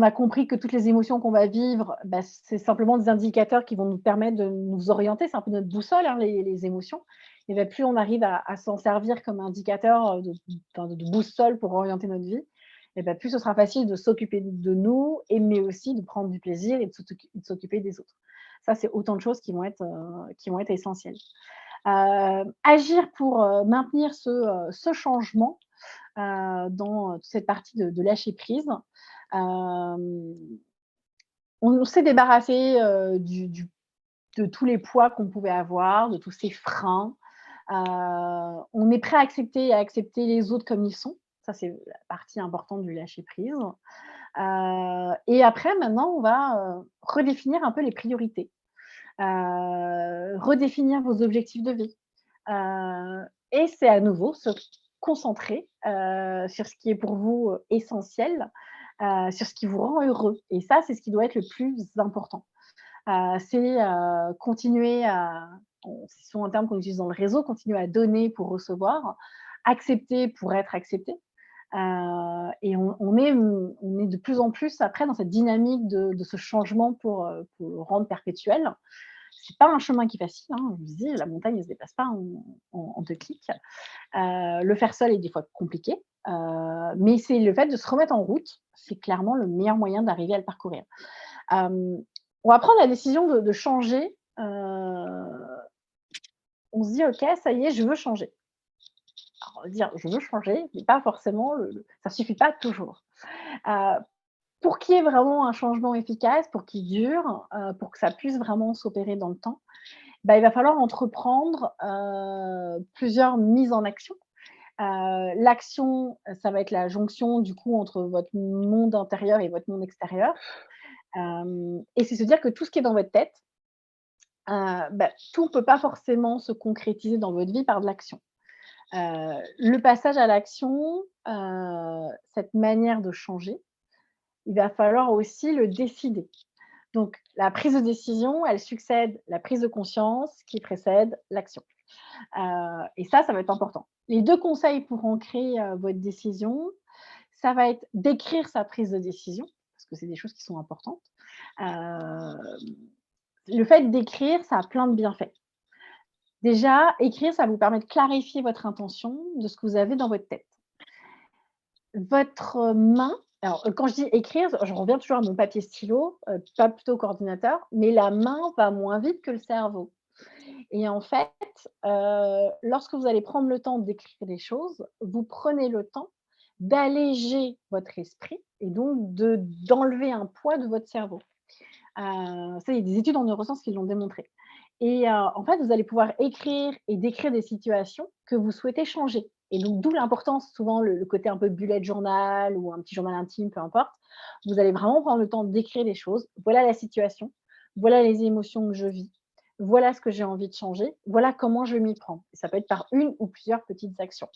a compris que toutes les émotions qu'on va vivre, bah, c'est simplement des indicateurs qui vont nous permettre de nous orienter. C'est un peu notre boussole, hein, les émotions. Et bah, plus on arrive à s'en servir comme indicateur de boussole pour orienter notre vie, et bah, plus ce sera facile de s'occuper de nous, et mais aussi de prendre du plaisir et de s'occuper des autres. Ça, c'est autant de choses qui vont être essentielles. Agir pour maintenir ce changement dans toute cette partie de lâcher prise. Hem, on s'est débarrassé, de tous les poids qu'on pouvait avoir, de tous ces freins. On est prêt à accepter les autres comme ils sont. Ça, c'est la partie importante du lâcher prise. Et après, maintenant, on va, redéfinir un peu les priorités, redéfinir vos objectifs de vie. Et c'est à nouveau se concentrer, sur ce qui est pour vous, essentiel, sur ce qui vous rend heureux et ça, c'est ce qui doit être le plus important. C'est, continuer à c'est souvent un terme qu'on utilise dans le réseau, continuer à donner pour recevoir, accepter pour être accepté, et on est de plus en plus après dans cette dynamique de ce changement pour le rendre perpétuel. C'est pas un chemin qui est facile, hein, je vous dis, la montagne ne se déplace pas en 2 clics. Le faire seul est des fois compliqué, mais c'est le fait de se remettre en route, c'est clairement le meilleur moyen d'arriver à le parcourir. Hem, on va prendre la décision de changer, on se dit: «OK, ça y est, je veux changer». Alors dire: «Je veux changer», mais pas forcément ça suffit pas toujours. Heu, pour qu'il y ait vraiment un changement efficace, pour qu'il dure, pour que ça puisse vraiment s'opérer dans le temps, bah, il va falloir entreprendre, plusieurs mises en action. L'action, ça va être la jonction du coup entre votre monde intérieur et votre monde extérieur. Et c'est se dire que tout ce qui est dans votre tête, bah, tout ne peut pas forcément se concrétiser dans votre vie par de l'action. Le passage à l'action, cette manière de changer, il va falloir aussi le décider. Donc la prise de décision, elle succède la prise de conscience qui précède l'action. Et ça va être important. Les 2 conseils pour ancrer, votre décision, ça va être d'écrire sa prise de décision, parce que c'est des choses qui sont importantes. Hem, le fait d'écrire, ça a plein de bienfaits. Déjà, écrire, ça vous permet de clarifier votre intention de ce que vous avez dans votre tête. Votre main alors, quand je dis écrire, je reviens toujours à mon papier stylo, pas plutôt au coordinateur, mais la main va moins vite que le cerveau. Et en fait, lorsque vous allez prendre le temps d'écrire les choses, vous prenez le temps d'alléger votre esprit et donc d'enlever un poids de votre cerveau. Ça, il y a des études en neurosciences qui l'ont démontré. Et en fait, vous allez pouvoir écrire et décrire des situations que vous souhaitez changer. Et donc, d'où l'importance, souvent, le côté un peu bullet journal ou un petit journal intime, peu importe. Vous allez vraiment prendre le temps d'écrire les choses. Voilà la situation, voilà les émotions que je vis, voilà ce que j'ai envie de changer, voilà comment je m'y prends. Et ça peut être par une ou plusieurs petites actions.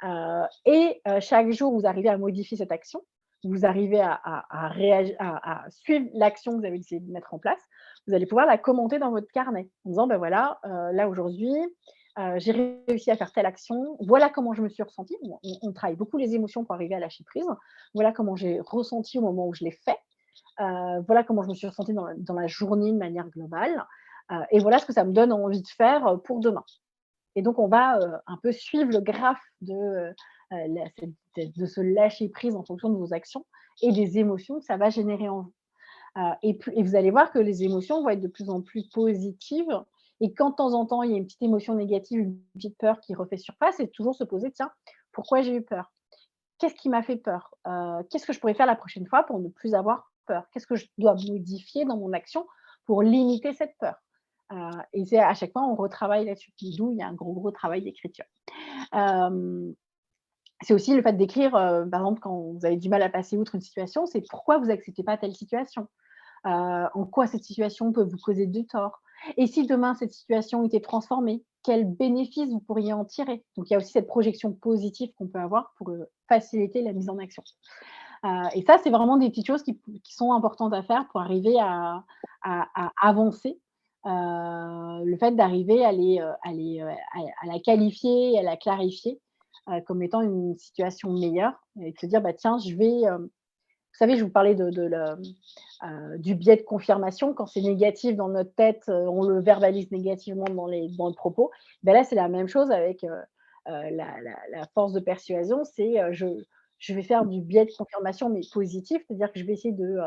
Chaque jour, vous arrivez à modifier cette action. vous arrivez à suivre l'action que vous avez essayé de mettre en place, vous allez pouvoir la commenter dans votre carnet en disant: «Ben voilà, là aujourd'hui, j'ai réussi à faire telle action. Voilà comment je me suis ressentie». On travaille beaucoup les émotions pour arriver à lâcher prise. Voilà comment j'ai ressenti au moment où je l'ai fait. Voilà comment je me suis ressentie dans la journée de manière globale, et voilà ce que ça me donne envie de faire, pour demain. Et donc on va, un peu suivre le graphe de ce lâcher prise en fonction de vos actions et des émotions que ça va générer en vous. Et vous allez voir que les émotions vont être de plus en plus positives, et quand de temps en temps, il y a une petite émotion négative, une petite peur qui refait surface, et toujours se poser: «Tiens, pourquoi j'ai eu peur? Qu'est-ce qui m'a fait peur? Qu'est-ce que je pourrais faire la prochaine fois pour ne plus avoir peur? Qu'est-ce que je dois modifier dans mon action pour limiter cette peur?» Et c'est à chaque fois, on retravaille là-dessus. D'où il y a un gros, gros travail d'écriture. Hem, c'est aussi le fait d'écrire, par exemple, quand vous avez du mal à passer outre une situation, c'est pourquoi vous acceptez pas telle situation? En quoi cette situation peut vous causer du tort? Et si demain cette situation était transformée, quels bénéfices vous pourriez en tirer? Donc il y a aussi cette projection positive qu'on peut avoir pour, faciliter la mise en action. Et ça, c'est vraiment des petites choses qui sont importantes à faire pour arriver à avancer. Le fait d'arriver à la qualifier et à la clarifier, comme étant une situation meilleure, et de se dire: «Bah, tiens, je vais», vous savez, je vous parlais du biais de confirmation. Quand c'est négatif dans notre tête, on le verbalise négativement dans le propos. Ben là, c'est la même chose avec, la force de persuasion. C'est, je vais faire du biais de confirmation, mais positif, c'est-à-dire que je vais essayer de,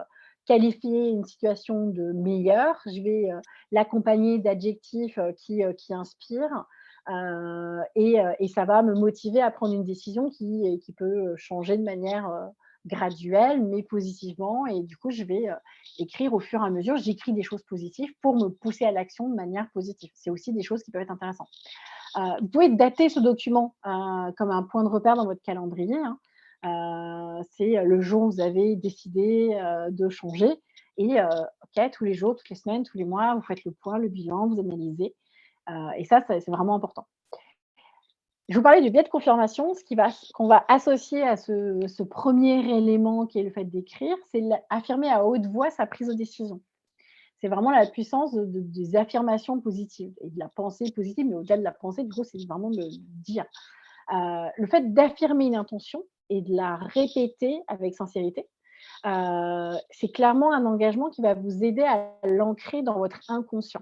qualifier une situation de meilleure. Je vais, l'accompagner d'adjectifs, qui inspirent, et ça va me motiver à prendre une décision qui peut changer de manière, graduelle, mais positivement. Et du coup, je vais, écrire au fur et à mesure. J'écris des choses positives pour me pousser à l'action de manière positive. C'est aussi des choses qui peuvent être intéressantes. Vous pouvez dater ce document, comme un point de repère dans votre calendrier, hein. C'est, le jour où vous avez décidé, de changer, et OK, tous les jours, toutes les semaines, tous les mois, vous faites le point, le bilan, vous analysez, et ça, c'est vraiment important. Je vous parlais du biais de confirmation, qu'on va associer à ce 1er élément qui est le fait d'écrire, c'est affirmer à haute voix sa prise de décision. C'est vraiment la puissance des affirmations positives et de la pensée positive, mais au-delà de la pensée, du coup, c'est vraiment de dire. Le fait d'affirmer une intention et de la répéter avec sincérité, c'est clairement un engagement qui va vous aider à l'ancrer dans votre inconscient.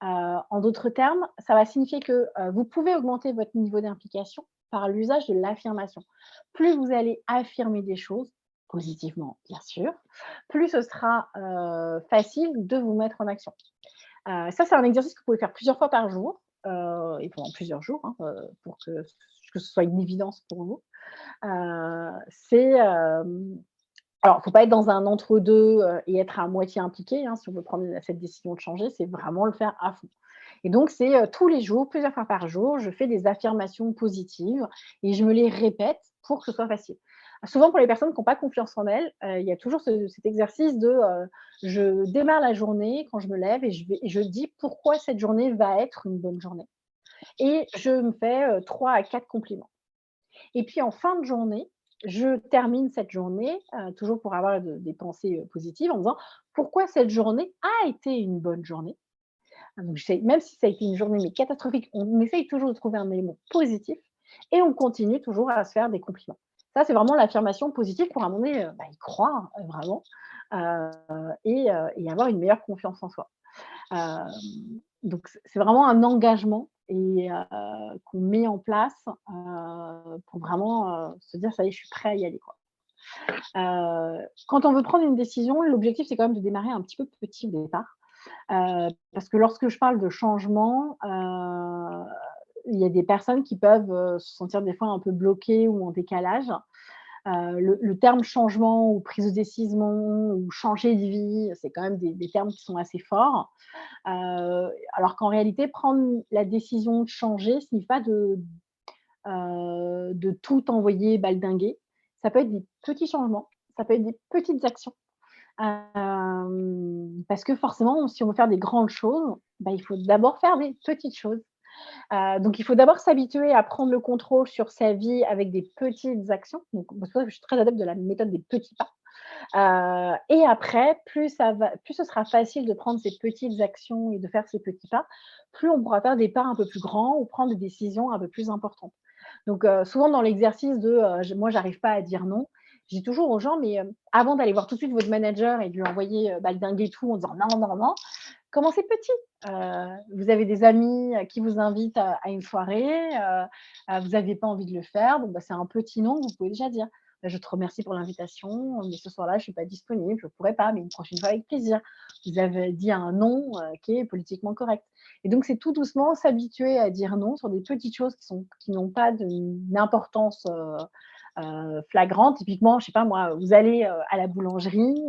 En d'autres termes, ça va signifier que, vous pouvez augmenter votre niveau d'implication par l'usage de l'affirmation. Plus vous allez affirmer des choses, positivement bien sûr, plus ce sera, facile de vous mettre en action. Ça, c'est un exercice que vous pouvez faire plusieurs fois par jour, et pendant plusieurs jours, hein, pour que ce soit une évidence pour vous. C'est, alors, il ne faut pas être dans un entre-deux, et être à moitié impliqué, hein, si on veut prendre cette décision de changer, c'est vraiment le faire à fond. Et donc c'est, tous les jours, plusieurs fois par jour, je fais des affirmations positives et je me les répète pour que ce soit facile. Souvent pour les personnes qui n'ont pas confiance en elles, il y a toujours cet exercice de, je démarre la journée quand je me lève, et je dis pourquoi cette journée va être une bonne journée, et je me fais, 3 à 4 compliments. Et puis en fin de journée, je termine cette journée, toujours pour avoir des pensées, positives, en disant: «Pourquoi cette journée a été une bonne journée?» Donc j'essaye, même si ça a été une journée mais catastrophique, on essaye toujours de trouver un élément positif, et on continue toujours à se faire des compliments. Ça, c'est vraiment l'affirmation positive pour, à un moment donné, y croire, vraiment, et avoir une meilleure confiance en soi. Hem, donc c'est vraiment un engagement, et qu'on met en place, pour vraiment, se dire: «Ça y est, je suis prêt à y aller, quoi». Quand on veut prendre une décision, l'objectif, c'est quand même de démarrer un petit peu petit au départ, parce que lorsque je parle de changement, il y a des personnes qui peuvent, se sentir des fois un peu bloquées ou en décalage. Le terme changement ou prise de décision ou changer de vie, c'est quand même des termes qui sont assez forts. Alors qu'en réalité, prendre la décision de changer ne signifie pas de tout envoyer baldinguer. Ça peut être des petits changements, ça peut être des petites actions. Parce que forcément, si on veut faire des grandes choses, bah, il faut d'abord faire des petites choses. Donc il faut d'abord s'habituer à prendre le contrôle sur sa vie avec des petites actions. Donc c'est pour ça que je suis très adepte de la méthode des petits pas. Et après, plus ce sera facile de prendre ces petites actions et de faire ces petits pas, plus on pourra faire des pas un peu plus grands ou prendre des décisions un peu plus importantes. Donc souvent dans l'exercice de, moi j'arrive pas à dire non, je dis toujours aux gens: «Mais, avant d'aller voir tout de suite votre manager et de lui envoyer, baldinguer tout en disant: "Non, non, non", commencez petit». Vous avez des amis, qui vous invitent à une soirée, vous n'avez pas envie de le faire, bon, bah, c'est un petit non que vous pouvez déjà dire: «Bah, je te remercie pour l'invitation, mais ce soir-là, je suis pas disponible, je pourrais pas, mais une prochaine fois avec plaisir». Vous avez dit un non, qui est politiquement correct. Et donc c'est tout doucement s'habituer à dire non sur des petites choses qui n'ont pas d'importance, flagrante. Typiquement, je sais pas moi, vous allez, à la boulangerie,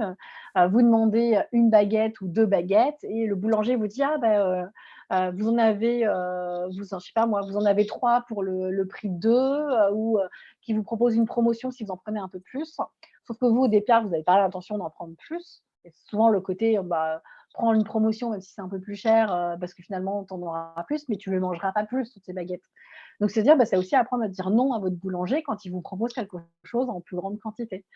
vous demandez, 1 baguette ou 2 baguettes et le boulanger vous dit: «Ah bah, vous en avez, vous en je sais pas moi, vous en avez 3 pour le prix de 2», ou qui vous propose une promotion si vous en prenez un peu plus. Sauf que vous, au départ, vous n'avez pas l'intention d'en prendre plus. Et souvent le côté, bah, prends une promotion même si c'est un peu plus cher, parce que finalement tu en auras plus, mais tu ne les mangeras pas plus toutes ces baguettes. Donc c'est dire, bah, c'est aussi apprendre à dire non à votre boulanger quand il vous propose quelque chose en plus grande quantité,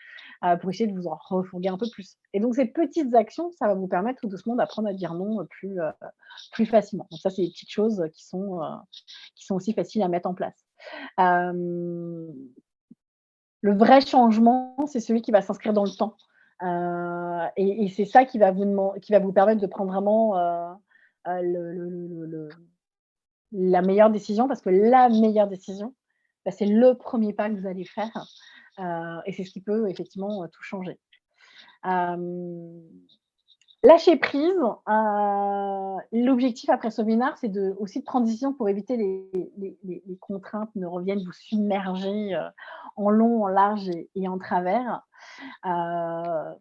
pour essayer de vous en refourguer un peu plus. Et donc ces petites actions, ça va vous permettre tout doucement d'apprendre à dire non, plus facilement. Donc ça, c'est des petites choses, qui sont aussi faciles à mettre en place. Hem, le vrai changement, c'est celui qui va s'inscrire dans le temps, et c'est ça qui va vous permettre de prendre vraiment, le la meilleure décision, parce que la meilleure décision, bah, c'est le premier pas que vous allez faire, et c'est ce qui peut effectivement, tout changer. Hem, lâcher prise, l'objectif après ce webinaire, c'est aussi de prendre des décisions pour éviter les contraintes ne reviennent vous submerger, en long, en large et en travers. Heu,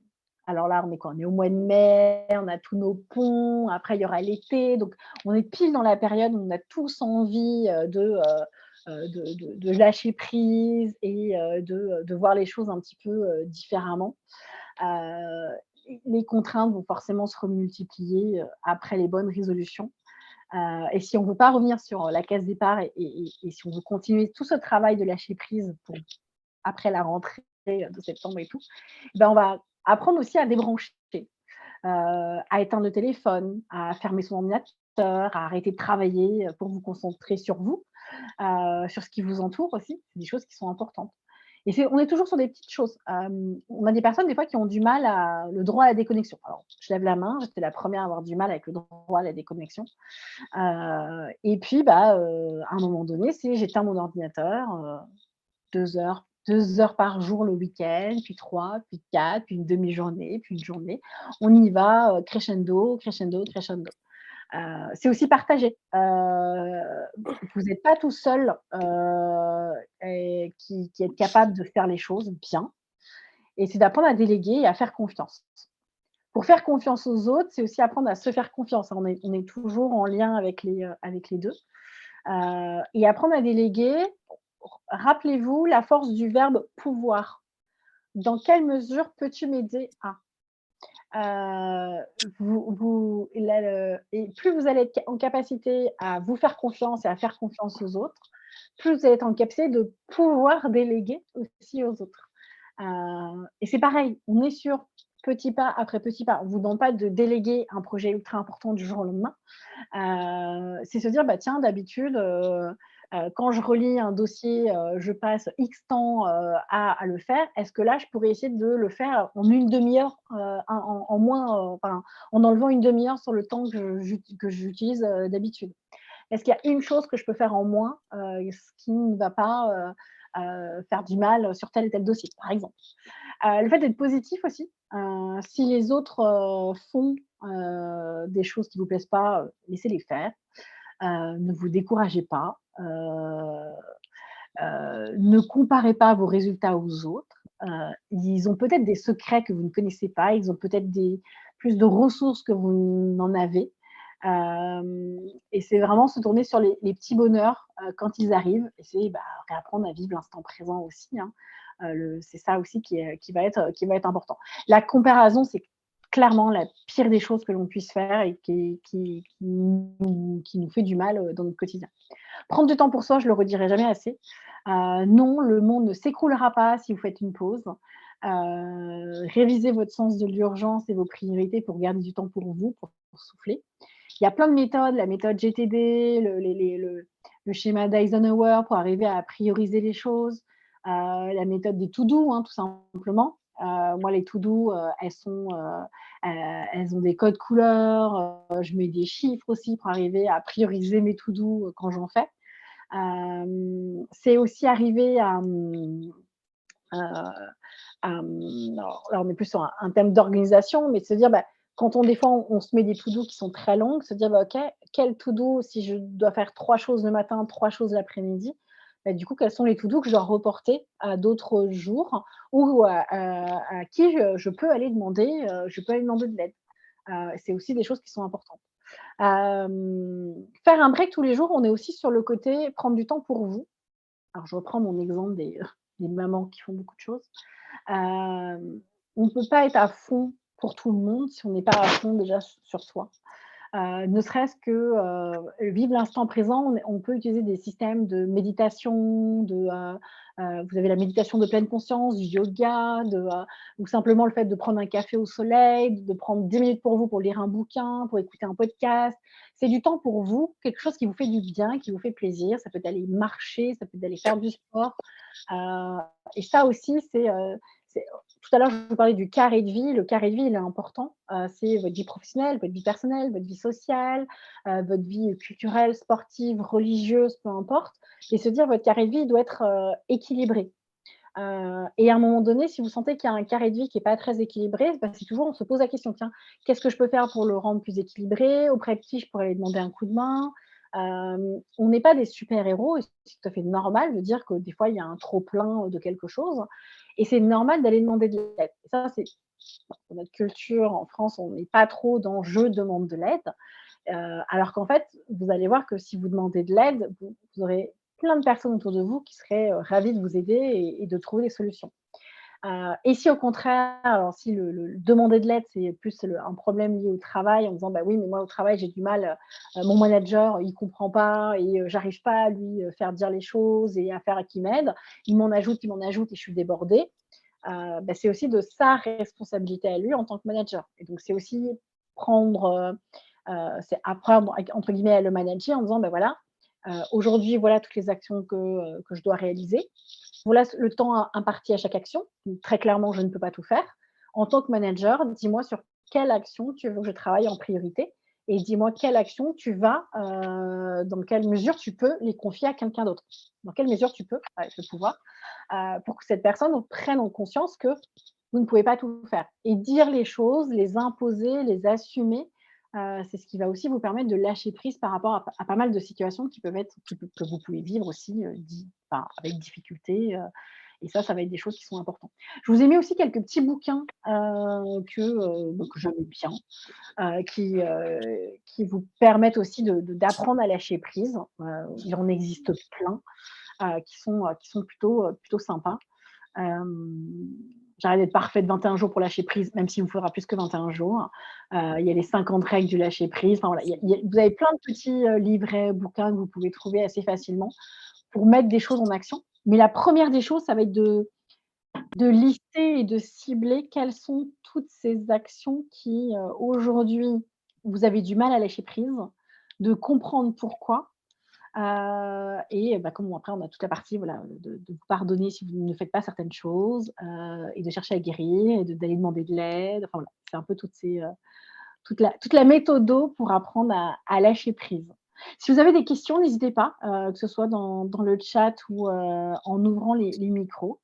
alors là, on est quoi? On est au mois de mai, on a tous nos ponts, après il y aura l'été, donc on est pile dans la période où on a tous envie, de lâcher prise et de voir les choses un petit peu, différemment. Heu, les contraintes vont forcément se remultiplier, après les bonnes résolutions. Et si on ne veut pas revenir sur la case départ et si on veut continuer tout ce travail de lâcher prise pour après la rentrée, de septembre et tout, ben, on va apprendre aussi à débrancher, à éteindre le téléphone, à fermer son ordinateur, à arrêter de travailler, pour vous concentrer sur vous, sur ce qui vous entoure aussi. C'est des choses qui sont importantes. Et on est toujours sur des petites choses. On a des personnes des fois qui ont du mal à le droit à la déconnexion. Alors, je lève la main, j'étais la première à avoir du mal avec le droit à la déconnexion. Et puis, bah, à un moment donné, c'est j'éteins mon ordinateur, 2 heures, 2 heures par jour le week-end, puis 3, puis 4, puis une demi-journée, puis une journée. On y va, crescendo, crescendo, crescendo. C'est aussi partagé. Vous n'êtes pas tout seul, et qui êtes capable de faire les choses bien, et c'est d'apprendre à déléguer et à faire confiance. Pour faire confiance aux autres, c'est aussi apprendre à se faire confiance. On est toujours en lien avec les 2. Et apprendre à déléguer, rappelez-vous la force du verbe «pouvoir». Dans quelle mesure peux-tu m'aider à? Et plus vous allez être en capacité à vous faire confiance et à faire confiance aux autres, plus vous allez être en capacité de pouvoir déléguer aussi aux autres. Et c'est pareil, on est sur petit pas après petit pas. On ne vous demande pas de déléguer un projet ultra important du jour au lendemain. C'est se dire: «Bah, tiens, d'habitude, quand je relis un dossier, je passe X temps, à le faire. Est-ce que là, je pourrais essayer de le faire en une demi heure, en moins, enfin, en enlevant une demi heure sur le temps que j'utilise, d'habitude? Est-ce qu'il y a une chose que je peux faire en moins, ce qui ne va pas, faire du mal sur tel et tel dossier?» par exemple. Le fait d'être positif aussi, si les autres, font, des choses qui ne vous plaisent pas, laissez-les faire. Ne vous découragez pas, ne comparez pas vos résultats aux autres. Ils ont peut-être des secrets que vous ne connaissez pas, ils ont peut-être plus de ressources que vous n'en avez. Et c'est vraiment se tourner sur les petits bonheurs, quand ils arrivent, et c'est, bah, réapprendre à vivre l'instant présent aussi, hein. C'est ça aussi qui va être important. La comparaison, c'est clairement la pire des choses que l'on puisse faire et qui nous fait du mal, dans notre quotidien. Prendre du temps pour soi, je le redirai jamais assez. Non, le monde ne s'écroulera pas si vous faites une pause. Révisez votre sens de l'urgence et vos priorités pour garder du temps pour vous, pour souffler. Il y a plein de méthodes, la méthode GTD, le schéma d'Eisenhower pour arriver à prioriser les choses, la méthode des to-do, hein, tout simplement. Moi, les to-do, elles ont des codes couleurs. Je mets des chiffres aussi pour arriver à prioriser mes to-do quand j'en fais. C'est aussi arriver alors on est plus sur un thème d'organisation, mais de se dire, bah, quand des fois, on se met des to-do qui sont très longues, se dire, bah, OK, quel to-do, si je dois faire 3 choses le matin, 3 choses l'après-midi, bah, du coup, quels sont les to-do que je dois reporter à d'autres jours ou à qui je peux aller demander, de l'aide. C'est aussi des choses qui sont importantes. Faire un break tous les jours, on est aussi sur le côté prendre du temps pour vous. Alors je reprends mon exemple des mamans qui font beaucoup de choses. On ne peut pas être à fond pour tout le monde si on n'est pas à fond déjà sur soi. Ne serait-ce que, vivre l'instant présent, on peut utiliser des systèmes de méditation, vous avez la méditation de pleine conscience, du yoga, ou simplement le fait de prendre un café au soleil, de prendre 10 minutes pour vous, pour lire un bouquin, pour écouter un podcast. C'est du temps pour vous, quelque chose qui vous fait du bien, qui vous fait plaisir. Ça peut être d'aller marcher, ça peut être d'aller faire du sport, heu et ça aussi, c'est tout à l'heure, je vous parlais du carré de vie. Le carré de vie, il est important. C'est votre vie professionnelle, votre vie personnelle, votre vie sociale, votre vie culturelle, sportive, religieuse, peu importe. Et se dire votre carré de vie doit être équilibré. Et à un moment donné, si vous sentez qu'il y a un carré de vie qui n'est pas très équilibré, bah, c'est toujours, on se pose la question, tiens, qu'est-ce que je peux faire pour le rendre plus équilibré? Auprès de qui je pourrais lui demander un coup de main? On n'est pas des super-héros et c'est tout à fait normal de dire que des fois, il y a un trop plein de quelque chose. Et c'est normal d'aller demander de l'aide. Et ça, c'est dans notre culture en France, on n'est pas trop dans je demande de l'aide. Alors qu'en fait, vous allez voir que si vous demandez de l'aide, vous aurez plein de personnes autour de vous qui seraient ravies de vous aider et de trouver des solutions. Et si au contraire, alors si le demander de l'aide, c'est plus un problème lié au travail en disant: «Bah oui, mais moi au travail j'ai du mal, mon manager il comprend pas et j'arrive pas à lui, faire dire les choses et à faire qu'il m'aide. Il m'en ajoute et je suis débordée». Bah, c'est aussi de sa responsabilité à lui en tant que manager. Et donc c'est aussi prendre, c'est apprendre entre guillemets à le manager en disant: «Ben voilà, aujourd'hui voilà toutes les actions que je dois réaliser. Voilà le temps imparti à chaque action. Donc, très clairement, je ne peux pas tout faire. En tant que manager, dis-moi sur quelle action tu veux que je travaille en priorité et dis-moi quelle action dans quelle mesure tu peux les confier à quelqu'un d'autre. Dans quelle mesure tu peux, avec le pouvoir, pour que cette personne prenne en conscience que vous ne pouvez pas tout faire. Et dire les choses, les imposer, les assumer, c'est ce qui va aussi vous permettre de lâcher prise par rapport à pas mal de situations que vous pouvez vivre aussi, avec difficulté, et ça va être des choses qui sont importantes. Je vous ai mis aussi quelques petits bouquins, que j'aime bien, qui vous permettent aussi d'apprendre à lâcher prise. Il en existe plein, qui sont plutôt sympas. J'arrête d'être parfaite 21 jours pour lâcher prise, même s'il vous faudra plus que 21 jours. Il y a les 50 règles du lâcher prise. Enfin voilà, vous avez plein de petits livrets, bouquins que vous pouvez trouver assez facilement pour mettre des choses en action. Mais la première des choses, ça va être de lister et de cibler quelles sont toutes ces actions qui, aujourd'hui, vous avez du mal à lâcher prise, de comprendre pourquoi. Et bah, comme après on a toute la partie, voilà, de vous pardonner si vous ne faites pas certaines choses, et de chercher à guérir et d'aller demander de l'aide. Enfin voilà, c'est un peu toute la méthodo pour apprendre à lâcher prise. Si vous avez des questions, n'hésitez pas, que ce soit dans le chat ou, en ouvrant les micros.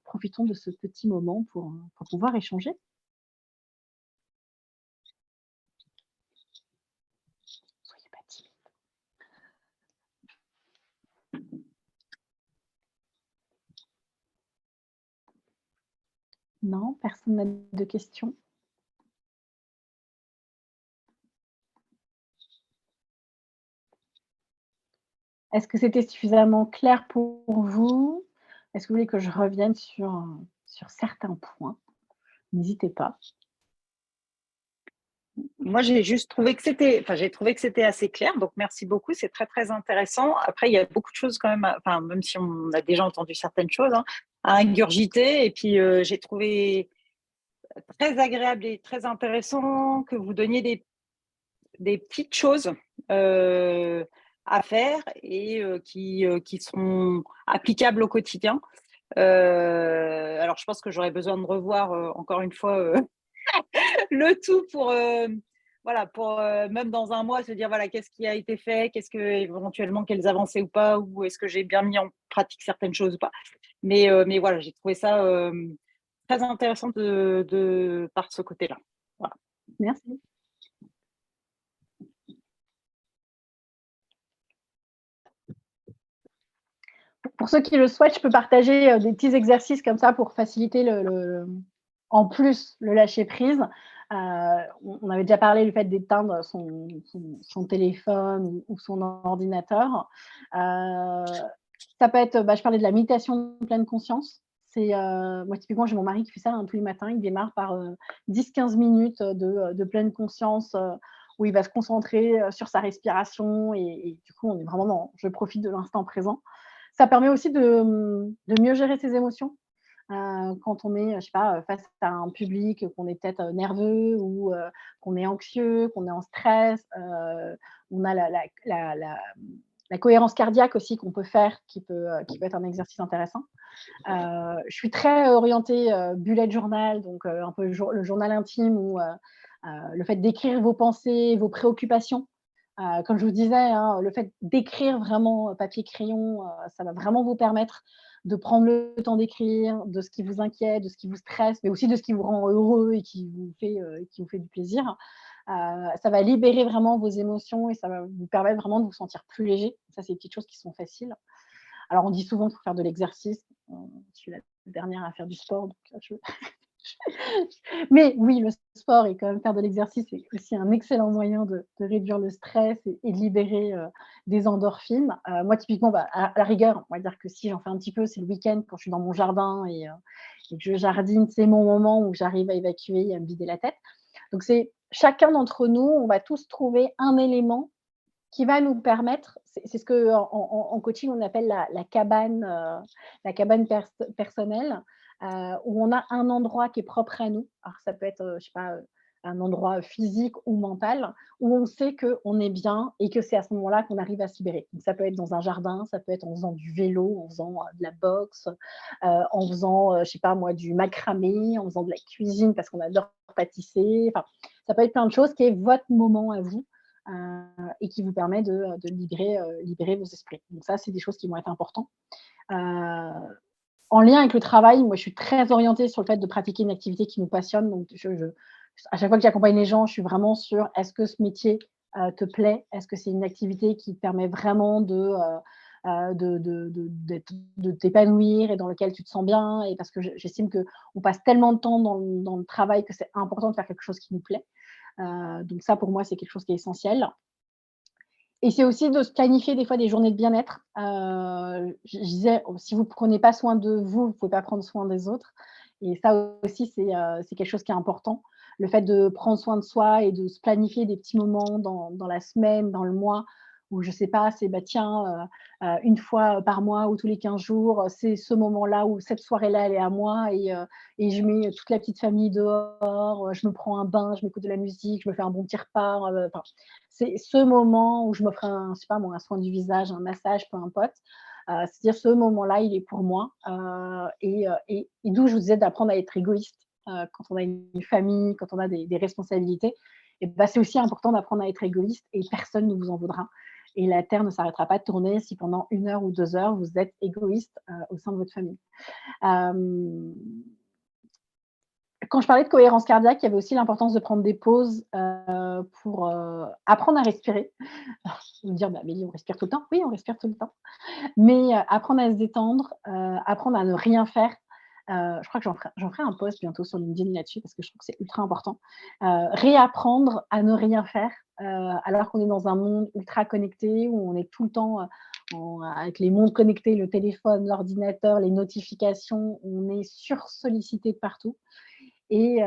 Profitons de ce petit moment pour pouvoir échanger. Soyez pas timide. Non, personne n'a de questions? Est-ce que c'était suffisamment clair pour vous? Est-ce que vous voulez que je revienne sur certains points? N'hésitez pas. moi, j'ai juste trouvé que j'ai trouvé que c'était assez clair. Donc, merci beaucoup. C'est très, très intéressant. Après, il y a beaucoup de choses quand même, enfin, même si on a déjà entendu certaines choses, hein, à ingurgiter. Et puis, j'ai trouvé très agréable et très intéressant que vous donniez des petites choses à faire et qui seront applicables au quotidien. Alors, je pense que j'aurais besoin de revoir encore une fois le tout pour voilà, pour même dans un mois se dire voilà qu'est-ce qui a été fait, qu'est-ce que éventuellement quelles avancées ou pas, ou est-ce que j'ai bien mis en pratique certaines choses ou pas. Mais voilà, j'ai trouvé ça très intéressant de par ce côté-là. Voilà. Merci. Pour ceux qui le souhaitent, je peux partager des petits exercices comme ça pour faciliter en plus le lâcher prise. On avait déjà parlé du fait d'éteindre son téléphone ou son ordinateur. Ça peut être, je parlais de la méditation de pleine conscience. Moi, typiquement, j'ai mon mari qui fait ça tous les matins. Il démarre par 10-15 minutes de pleine conscience où il va se concentrer sur sa respiration et du coup, on est vraiment je profite de l'instant présent. Ça permet aussi de mieux gérer ses émotions. Quand on est, je sais pas, face à un public, qu'on est peut-être nerveux ou qu'on est anxieux, qu'on est en stress, on a la cohérence cardiaque aussi qu'on peut faire, qui peut être un exercice intéressant. Je suis très orientée bullet journal, donc un peu le journal intime ou le fait d'écrire vos pensées, vos préoccupations. Comme je vous disais, hein, le fait d'écrire vraiment papier-crayon, ça va vraiment vous permettre de prendre le temps d'écrire, de ce qui vous inquiète, de ce qui vous stresse, mais aussi de ce qui vous rend heureux et qui vous fait du plaisir. Ça va libérer vraiment vos émotions et ça va vous permettre vraiment de vous sentir plus léger. Ça, c'est des petites choses qui sont faciles. Alors, on dit souvent qu'il faut faire de l'exercice. Je suis la dernière à faire du sport, donc mais oui, le sport et quand même faire de l'exercice, c'est aussi un excellent moyen de réduire le stress et de libérer des endorphines. Moi, typiquement, à la rigueur, on va dire que si j'en fais un petit peu, c'est le week-end quand je suis dans mon jardin et que je jardine. C'est mon moment où j'arrive à évacuer et à me vider la tête. Donc, c'est chacun d'entre nous, on va tous trouver un élément qui va nous permettre, c'est ce qu'en coaching, on appelle la cabane personnelle, où on a un endroit qui est propre à nous. Alors ça peut être, je sais pas, un endroit physique ou mental, où on sait qu'on est bien et que c'est à ce moment-là qu'on arrive à se libérer. Donc ça peut être dans un jardin, ça peut être en faisant du vélo, en faisant de la boxe, en faisant, je sais pas moi, du macramé, en faisant de la cuisine parce qu'on adore pâtisser. Enfin, ça peut être plein de choses qui est votre moment à vous et qui vous permet de libérer vos esprits. Donc ça, c'est des choses qui vont être importantes. En lien avec le travail, moi, je suis très orientée sur le fait de pratiquer une activité qui nous passionne. Donc, à chaque fois que j'accompagne les gens, je suis vraiment sur est-ce que ce métier te plaît? Est-ce que c'est une activité qui te permet vraiment de t'épanouir et dans lequel tu te sens bien? Et parce que j'estime qu'on passe tellement de temps dans le travail que c'est important de faire quelque chose qui nous plaît. Donc ça, pour moi, c'est quelque chose qui est essentiel. Et c'est aussi de se planifier des fois des journées de bien-être. Je disais, si vous ne prenez pas soin de vous, vous ne pouvez pas prendre soin des autres. Et ça aussi, c'est quelque chose qui est important. Le fait de prendre soin de soi et de se planifier des petits moments dans la semaine, dans le mois, où je ne sais pas, c'est tiens, une fois par mois ou tous les 15 jours, c'est ce moment-là où cette soirée-là, elle est à moi et je mets toute la petite famille dehors, je me prends un bain, je m'écoute de la musique, je me fais un bon petit repas. Enfin, c'est ce moment où je m'offre je sais pas moi, un soin du visage, un massage, peu importe. C'est-à-dire ce moment-là, il est pour moi. Et d'où je vous disais d'apprendre à être égoïste quand on a une famille, quand on a des responsabilités. Et c'est aussi important d'apprendre à être égoïste et personne ne vous en voudra. Et la Terre ne s'arrêtera pas de tourner si pendant 1 heure ou 2 heures, vous êtes égoïste au sein de votre famille. Quand je parlais de cohérence cardiaque, il y avait aussi l'importance de prendre des pauses pour apprendre à respirer. Vous me dire, mais on respire tout le temps. Oui, on respire tout le temps. Mais apprendre à se détendre, apprendre à ne rien faire. Je crois que j'en ferai un post bientôt sur LinkedIn là-dessus parce que je trouve que c'est ultra important. Réapprendre à ne rien faire alors qu'on est dans un monde ultra connecté où on est tout le temps avec les mondes connectés, le téléphone, l'ordinateur, les notifications, on est sursollicité de partout. et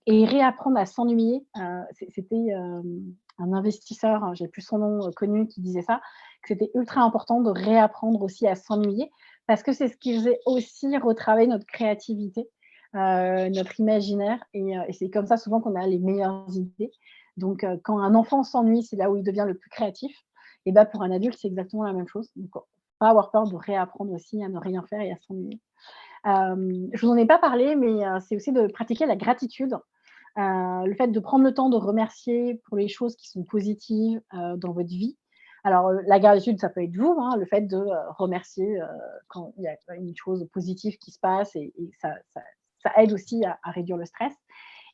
réapprendre à s'ennuyer. C'était un investisseur, j'ai plus son nom connu, qui disait ça, que c'était ultra important de réapprendre aussi à s'ennuyer, parce que c'est ce qui faisait aussi retravailler notre créativité, notre imaginaire, et c'est comme ça souvent qu'on a les meilleures idées. Donc, quand un enfant s'ennuie, c'est là où il devient le plus créatif. Et ben pour un adulte, c'est exactement la même chose. Donc, pas avoir peur de réapprendre aussi à ne rien faire et à s'ennuyer. Je vous en ai pas parlé, mais c'est aussi de pratiquer la gratitude. Le fait de prendre le temps de remercier pour les choses qui sont positives dans votre vie. Alors, la gratitude, ça peut être vous, hein, le fait de remercier quand il y a une chose positive qui se passe, et ça aide aussi à réduire le stress.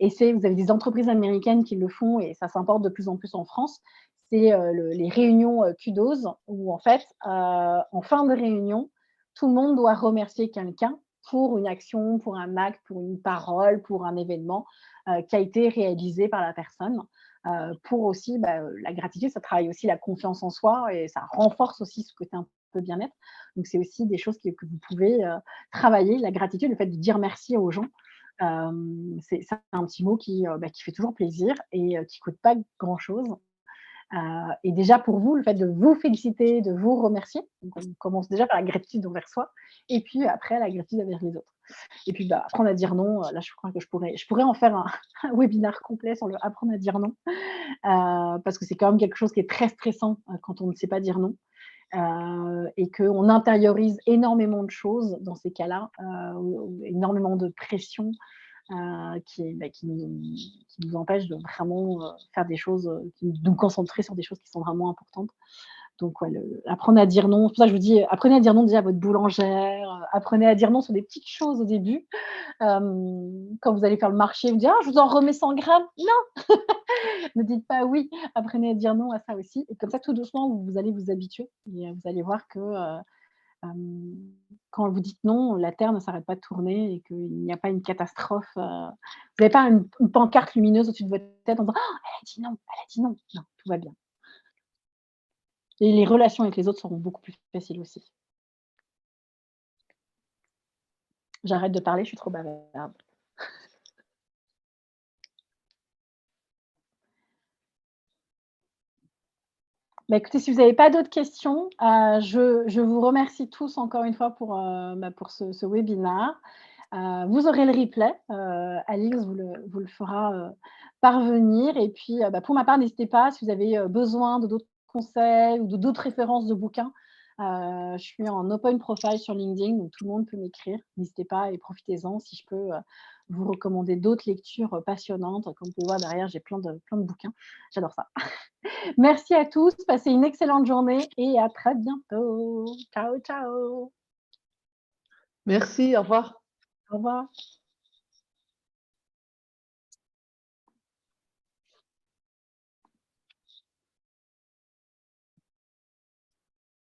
Et vous avez des entreprises américaines qui le font, et ça s'importe de plus en plus en France. C'est les réunions kudos, où en fait, en fin de réunion, tout le monde doit remercier quelqu'un pour une action, pour un acte, pour une parole, pour un événement qui a été réalisé par la personne. Pour aussi, la gratitude, ça travaille aussi la confiance en soi, et ça renforce aussi ce côté un peu bien-être. Donc, c'est aussi des choses que vous pouvez travailler, la gratitude, le fait de dire merci aux gens. C'est un petit mot qui fait toujours plaisir et qui ne coûte pas grand-chose. Et déjà pour vous, le fait de vous féliciter, de vous remercier, donc on commence déjà par la gratitude envers soi, et puis après la gratitude envers les autres. Et puis apprendre à dire non, là je crois que je pourrais en faire un webinaire complet sur le apprendre à dire non, parce que c'est quand même quelque chose qui est très stressant quand on ne sait pas dire non. Et qu'on intériorise énormément de choses dans ces cas-là, énormément de pression qui nous empêche de vraiment faire des choses, de nous concentrer sur des choses qui sont vraiment importantes. Donc, ouais, apprendre à dire non. C'est pour ça que je vous dis, apprenez à dire non déjà à votre boulangère, apprenez à dire non sur des petites choses au début. Quand vous allez faire le marché, vous dites: «Ah, je vous en remets 100 grammes». Non, ne dites pas oui. Apprenez à dire non à ça aussi. Et comme ça, tout doucement, vous allez vous habituer, et vous allez voir que quand vous dites non, la Terre ne s'arrête pas de tourner, et qu'il n'y a pas une catastrophe. Vous n'avez pas une pancarte lumineuse au-dessus de votre tête en disant: «Oh, elle a dit non, elle a dit non». Non, tout va bien. Et les relations avec les autres seront beaucoup plus faciles aussi. J'arrête de parler, je suis trop bavarde. Écoutez, si vous n'avez pas d'autres questions, je vous remercie tous encore une fois pour ce webinaire. Vous aurez le replay, Alix vous le fera parvenir, et puis, pour ma part, n'hésitez pas si vous avez besoin de d'autres conseils ou d'autres références de bouquins. Je suis en open profile sur LinkedIn, donc tout le monde peut m'écrire. N'hésitez pas et profitez-en si je peux vous recommander d'autres lectures passionnantes. Comme vous pouvez voir derrière, j'ai plein de bouquins. J'adore ça. Merci à tous, passez une excellente journée et à très bientôt. Ciao, ciao. Merci, au revoir. Au revoir.